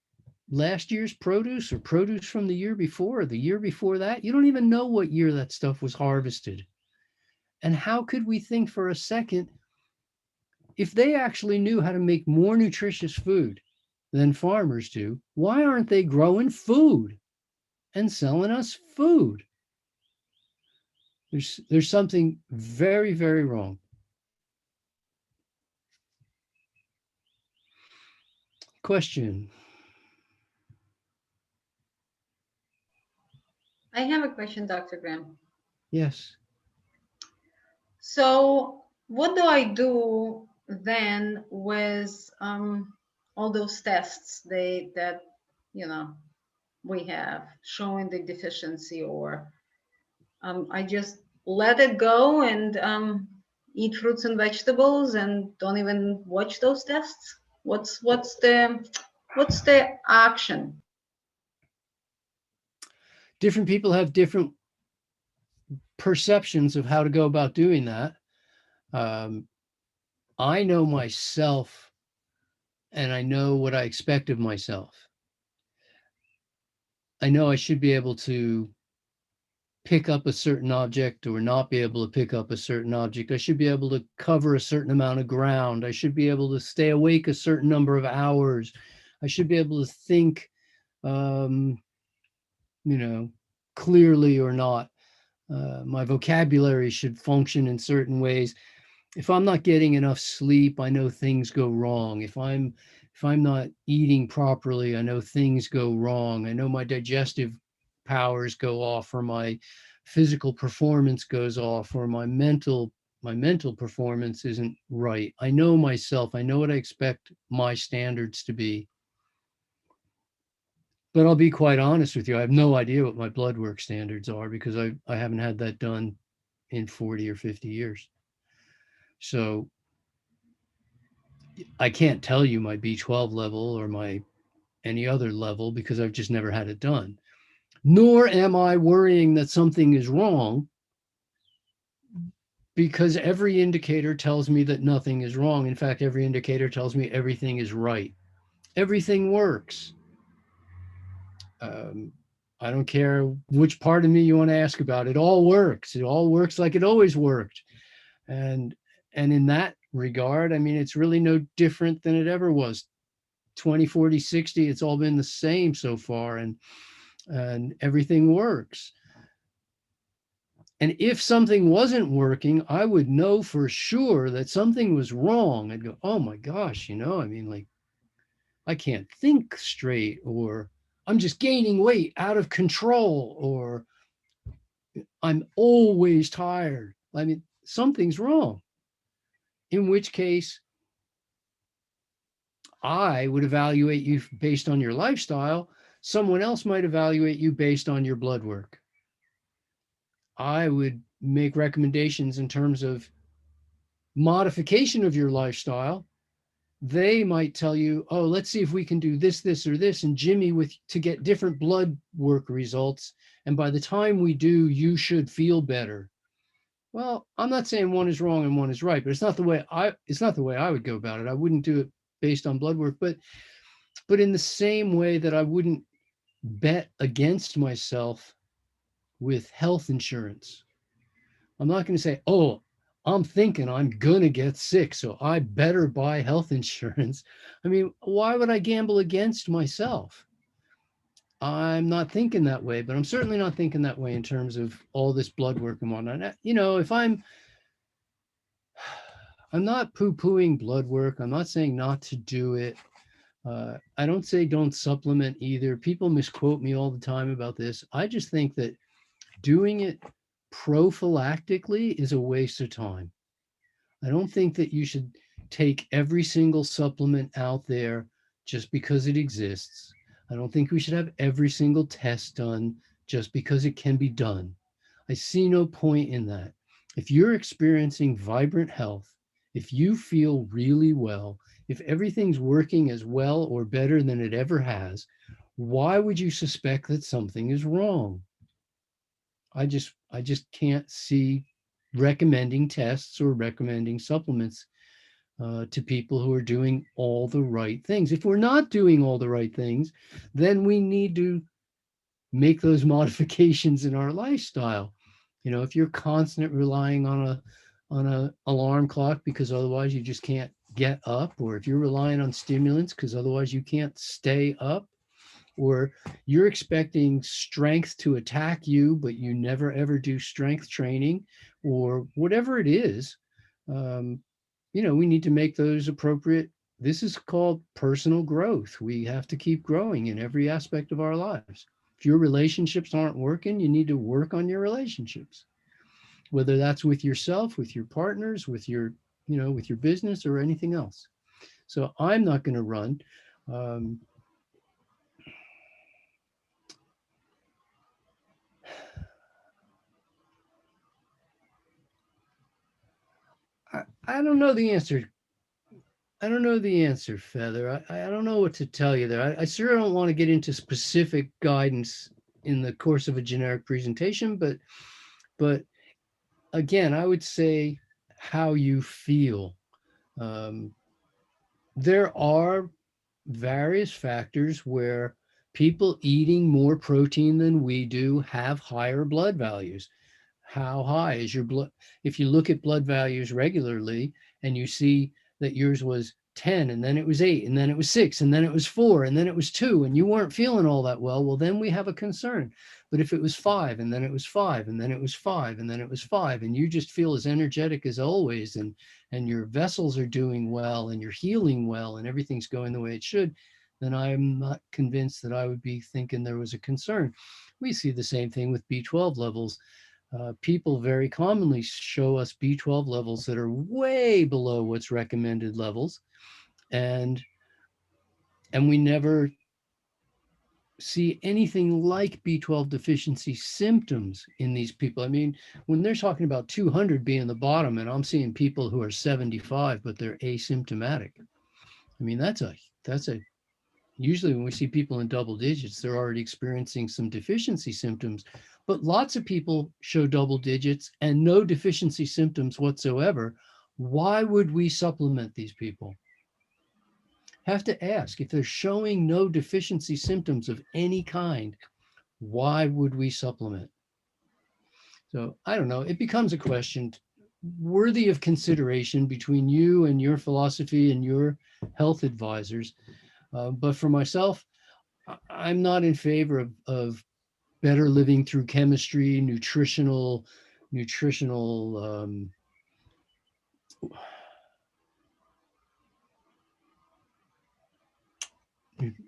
last year's produce or produce from the year before or the year before that. You don't even know what year that stuff was harvested. And how could we think for a second, if they actually knew how to make more nutritious food than farmers do, why aren't they growing food and selling us food? There's something very, very wrong. Question. I have a question, Dr. Graham. Yes. So what do I do then with all those tests that we have showing the deficiency, or I just let it go and eat fruits and vegetables and don't even watch those tests? What's the action? Different people have different perceptions of how to go about doing that. I know myself and I know what I expect of myself. I know I should be able to pick up a certain object or not be able to pick up a certain object. I should be able to cover a certain amount of ground. I should be able to stay awake a certain number of hours. I should be able to think, clearly or not. My vocabulary should function in certain ways. If I'm not getting enough sleep, I know things go wrong. If I'm not eating properly, I know things go wrong. I know my digestive powers go off, or my physical performance goes off, or my mental performance isn't right. I know myself. I know what I expect my standards to be. But I'll be quite honest with you, I have no idea what my blood work standards are because I haven't had that done in 40 or 50 years. So I can't tell you my B12 level or my any other level because I've just never had it done. Nor am I worrying that something is wrong, because every indicator tells me that nothing is wrong. In fact, every indicator tells me everything is right. Everything works. I don't care which part of me you want to ask about. It all works. It all works like it always worked. And in that regard, I mean, it's really no different than it ever was. 20, 40, 60, it's all been the same so far, and everything works. And if something wasn't working, I would know for sure that something was wrong. I'd go, oh my gosh, I mean, like, I can't think straight, or I'm just gaining weight out of control, or I'm always tired. I mean, something's wrong. In which case, I would evaluate you based on your lifestyle. Someone else might evaluate you based on your blood work. I would make recommendations in terms of modification of your lifestyle. They might tell you, oh, let's see if we can do this, this, or this, and Jimmy with to get different blood work results. And by the time we do, you should feel better. Well, I'm not saying one is wrong and one is right, but it's not the way I would go about it. I wouldn't do it based on blood work, but in the same way that I wouldn't bet against myself with health insurance. I'm not going to say, oh, I'm thinking I'm going to get sick, so I better buy health insurance. I mean, why would I gamble against myself? I'm not thinking that way, but I'm certainly not thinking that way in terms of all this blood work and whatnot. You know, if I'm not poo-pooing blood work. I'm not saying not to do it. I don't say don't supplement either. People misquote me all the time about this. I just think that doing it prophylactically is a waste of time. I don't think that you should take every single supplement out there just because it exists. I don't think we should have every single test done just because it can be done. I see no point in that. If you're experiencing vibrant health, if you feel really well, if everything's working as well or better than it ever has, why would you suspect that something is wrong? I just can't see recommending tests or recommending supplements to people who are doing all the right things. If we're not doing all the right things, then we need to make those modifications in our lifestyle. You know, if you're constant relying on a alarm clock because otherwise you just can't get up, or if you're relying on stimulants because otherwise you can't stay up, or you're expecting strength to attack you, but you never ever do strength training, or whatever it is, um, you know, we need to make those appropriate. This is called personal growth. We have to keep growing in every aspect of our lives. If your relationships aren't working, you need to work on your relationships, whether that's with yourself, with your partners, with your, you know, with your business or anything else. So I'm not going to run. Um, I don't know the answer. I don't know the answer, Feather. I don't know what to tell you there. I sure don't want to get into specific guidance in the course of a generic presentation, but again, I would say how you feel. Um, there are various factors where people eating more protein than we do have higher blood values. How high is your blood? If you look at blood values regularly and you see that yours was 10 and then it was 8 and then it was 6 and then it was 4 and then it was 2 and you weren't feeling all that well, then we have a concern. But if it was 5 and then it was 5 and then it was 5 and then it was 5 and you just feel as energetic as always, and your vessels are doing well and you're healing well and everything's going the way it should, then I'm not convinced that I would be thinking there was a concern. We see the same thing with B12 levels. People very commonly show us B12 levels that are way below what's recommended levels, and we never see anything like B12 deficiency symptoms in these people. I mean, when they're talking about 200 being the bottom, and I'm seeing people who are 75 but they're asymptomatic. I mean, that's a usually when we see people in double digits, they're already experiencing some deficiency symptoms. But lots of people show double digits and no deficiency symptoms whatsoever. Why would we supplement these people? Have to ask, if they're showing no deficiency symptoms of any kind, why would we supplement? So I don't know. It becomes a question worthy of consideration between you and your philosophy and your health advisors. But for myself, I'm not in favor of better living through chemistry, nutritional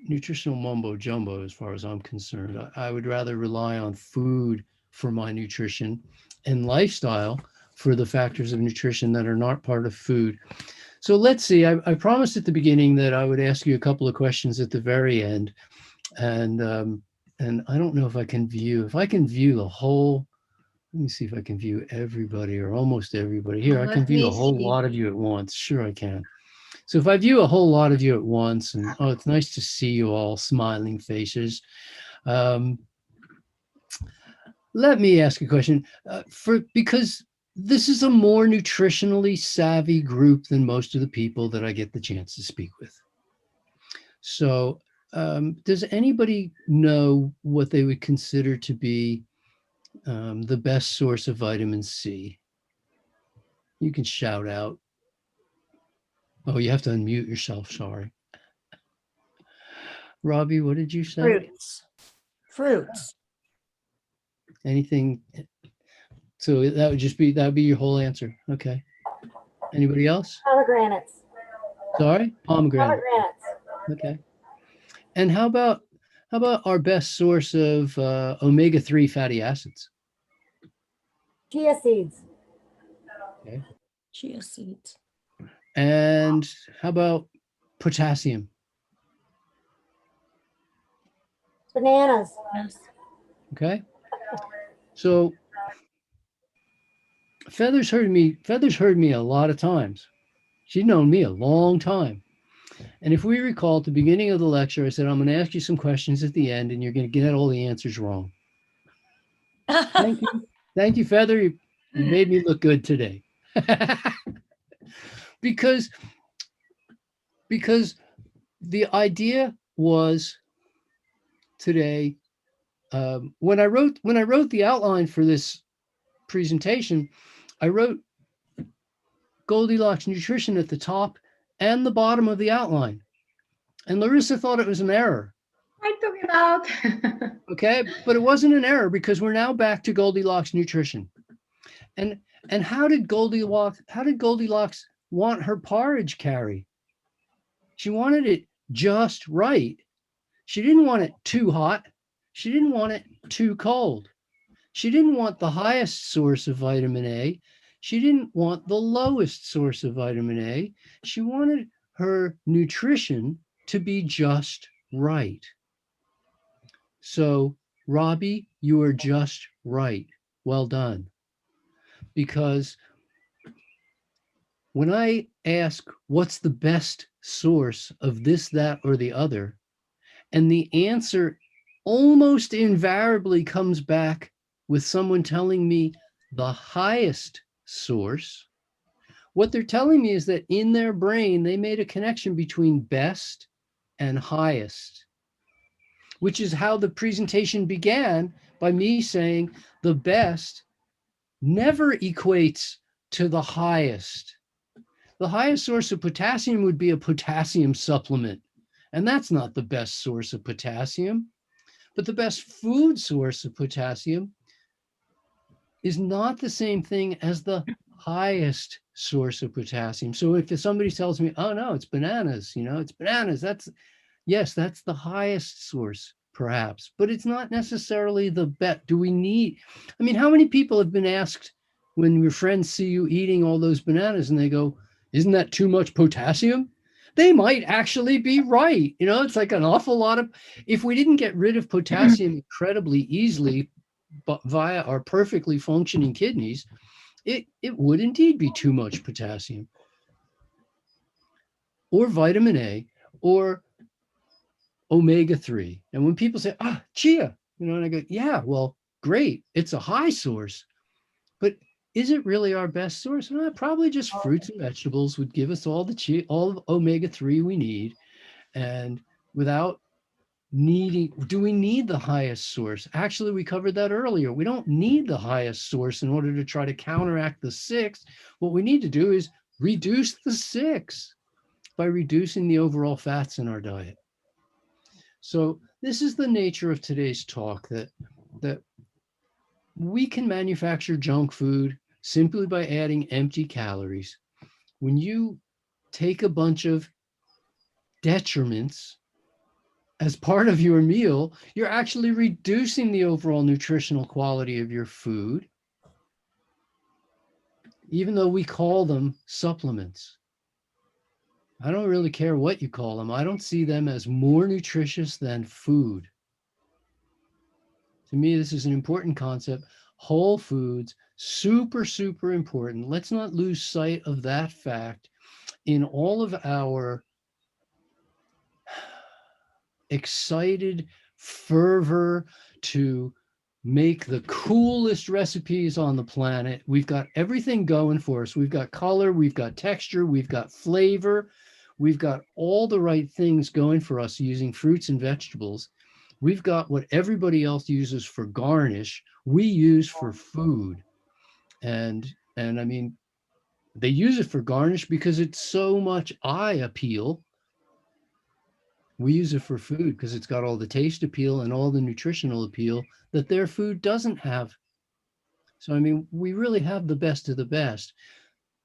nutritional mumbo jumbo as far as I'm concerned. I would rather rely on food for my nutrition and lifestyle for the factors of nutrition that are not part of food. So let's see. I promised at the beginning that I would ask you a couple of questions at the very end, and I don't know if I can view. If I can view the whole, let me see if I can view everybody or almost everybody here. I can Let view me a whole see. lot of you at once. Sure, I can. So if I view a whole lot of you at once, and oh, it's nice to see you all smiling faces. Um, let me ask a question because this is a more nutritionally savvy group than most of the people that I get the chance to speak with. So, does anybody know what they would consider to be the best source of vitamin C? You can shout out. Oh, you have to unmute yourself. Sorry. Robbie, what did you say? Fruits. Fruits. Anything? So that would be your whole answer. Okay. Anybody else? Pomegranates. Sorry? Pomegranate. Pomegranates. Okay. And how about our best source of omega-3 fatty acids? Chia seeds. Okay. Chia seeds. And how about potassium? Bananas. Yes. Okay. So Feathers heard me a lot of times. She's known me a long time. And if we recall at the beginning of the lecture, I said, I'm going to ask you some questions at the end and you're going to get all the answers wrong. Thank you. Thank you, Feather. You made me look good today. because the idea was today, when I wrote the outline for this presentation, I wrote Goldilocks Nutrition at the top and the bottom of the outline. And Larissa thought it was an error. I took it out. Okay, but it wasn't an error because we're now back to Goldilocks Nutrition. And how did Goldilocks want her porridge, Carrie? She wanted it just right. She didn't want it too hot. She didn't want it too cold. She didn't want the highest source of vitamin A. She didn't want the lowest source of vitamin A. She wanted her nutrition to be just right. So, Robbie, you are just right. Well done. Because when I ask what's the best source of this, that, or the other, and the answer almost invariably comes back with someone telling me the highest source, what they're telling me is that in their brain, they made a connection between best and highest, which is how the presentation began by me saying the best never equates to the highest. The highest source of potassium would be a potassium supplement, and that's not the best source of potassium. But the best food source of potassium is not the same thing as the highest source of potassium. So if somebody tells me, oh no, it's bananas, it's bananas, that's the highest source perhaps, but it's not necessarily the best. How many people have been asked when your friends see you eating all those bananas and they go, isn't that too much potassium? They might actually be right. It's like an awful lot of, if we didn't get rid of potassium incredibly easily, but via our perfectly functioning kidneys, it would indeed be too much potassium or vitamin A or omega-3. And when people say, chia, and I go, yeah, well, great. It's a high source, but is it really our best source? Probably just fruits and vegetables would give us all of omega-3 we need. And without do we need the highest source? Actually, we covered that earlier. We don't need the highest source in order to try to counteract the 6. What we need to do is reduce the 6 by reducing the overall fats in our diet. So this is the nature of today's talk, that we can manufacture junk food simply by adding empty calories. When you take a bunch of detriments as part of your meal, you're actually reducing the overall nutritional quality of your food, even though we call them supplements. I don't really care what you call them. I don't see them as more nutritious than food. To me, this is an important concept. Whole foods, super, super important. Let's not lose sight of that fact in all of our excited fervor to make the coolest recipes on the planet. We've got everything going for us. We've got color, we've got texture, we've got flavor, we've got all the right things going for us using fruits and vegetables. We've got what everybody else uses for garnish, we use for food. And I mean, they use it for garnish because it's so much eye appeal. We use it for food because it's got all the taste appeal and all the nutritional appeal that their food doesn't have. So, I mean, we really have the best of the best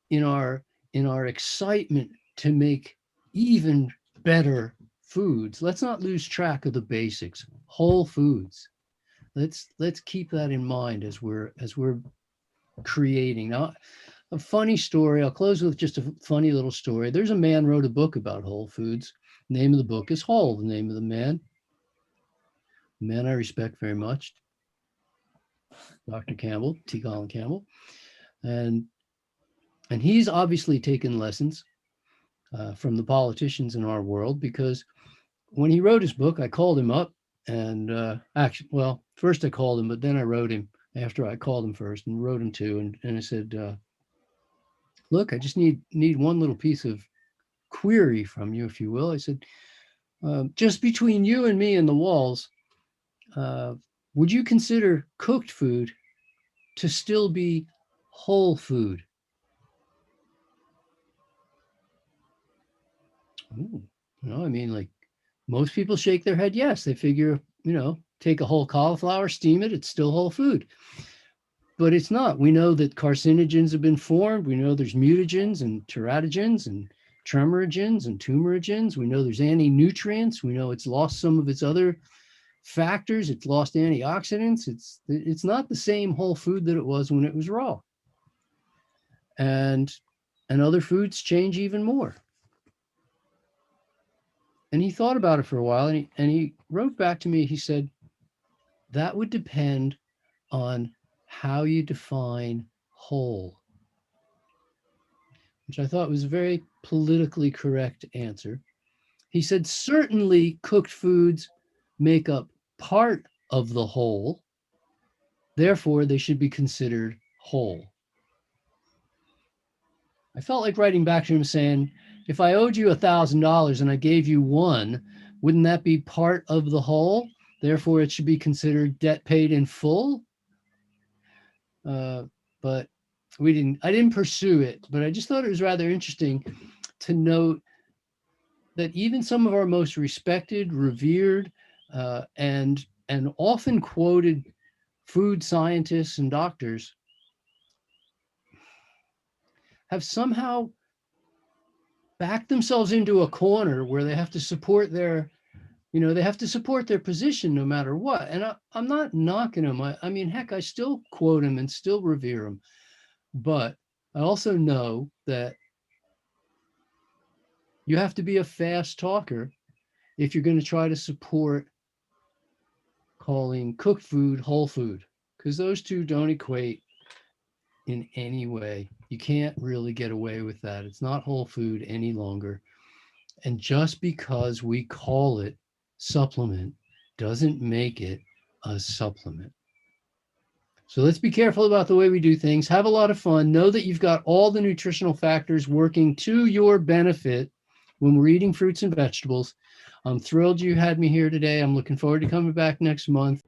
in our excitement to make even better foods. Let's not lose track of the basics. Whole foods. Let's keep that in mind as we're creating. Now, a funny story. I'll close with just a funny little story. There's a man wrote a book about whole foods. Name of the book is Whole, the name of the man. A man I respect very much, Dr. Campbell, T. Colin Campbell. And he's obviously taken lessons from the politicians in our world, because when he wrote his book, I called him up and actually, well, first I called him, but then I wrote him after I called him first and wrote him too. And I said, look, I just need one little piece of query from you, if you will. I said, just between you and me and the walls, would you consider cooked food to still be whole food? Ooh, I mean, like most people shake their head yes. They figure, take a whole cauliflower, steam it, it's still whole food. But it's not. We know that carcinogens have been formed. We know there's mutagens and teratogens and tremerogens and tumorigens. We know there's anti-nutrients. We know it's lost some of its other factors. It's lost antioxidants. It's not the same whole food that it was when it was raw. And other foods change even more. And he thought about it for a while, and he wrote back to me. He said, that would depend on how you define whole, which I thought was a very politically correct answer. He said, certainly cooked foods make up part of the whole, therefore they should be considered whole. I felt like writing back to him saying, if I owed you $1,000 and I gave you one, wouldn't that be part of the whole? Therefore, it should be considered debt paid in full. But I didn't pursue it, but I just thought it was rather interesting to note that even some of our most respected, revered, and often quoted food scientists and doctors have somehow backed themselves into a corner where they have to support their position no matter what. And I'm not knocking them. I mean, heck, I still quote them and still revere them. But I also know that you have to be a fast talker if you're going to try to support calling cooked food whole food, because those two don't equate in any way. You can't really get away with that. It's not whole food any longer. And just because we call it supplement doesn't make it a supplement. So let's be careful about the way we do things. Have a lot of fun. Know that you've got all the nutritional factors working to your benefit when we're eating fruits and vegetables. I'm thrilled you had me here today. I'm looking forward to coming back next month.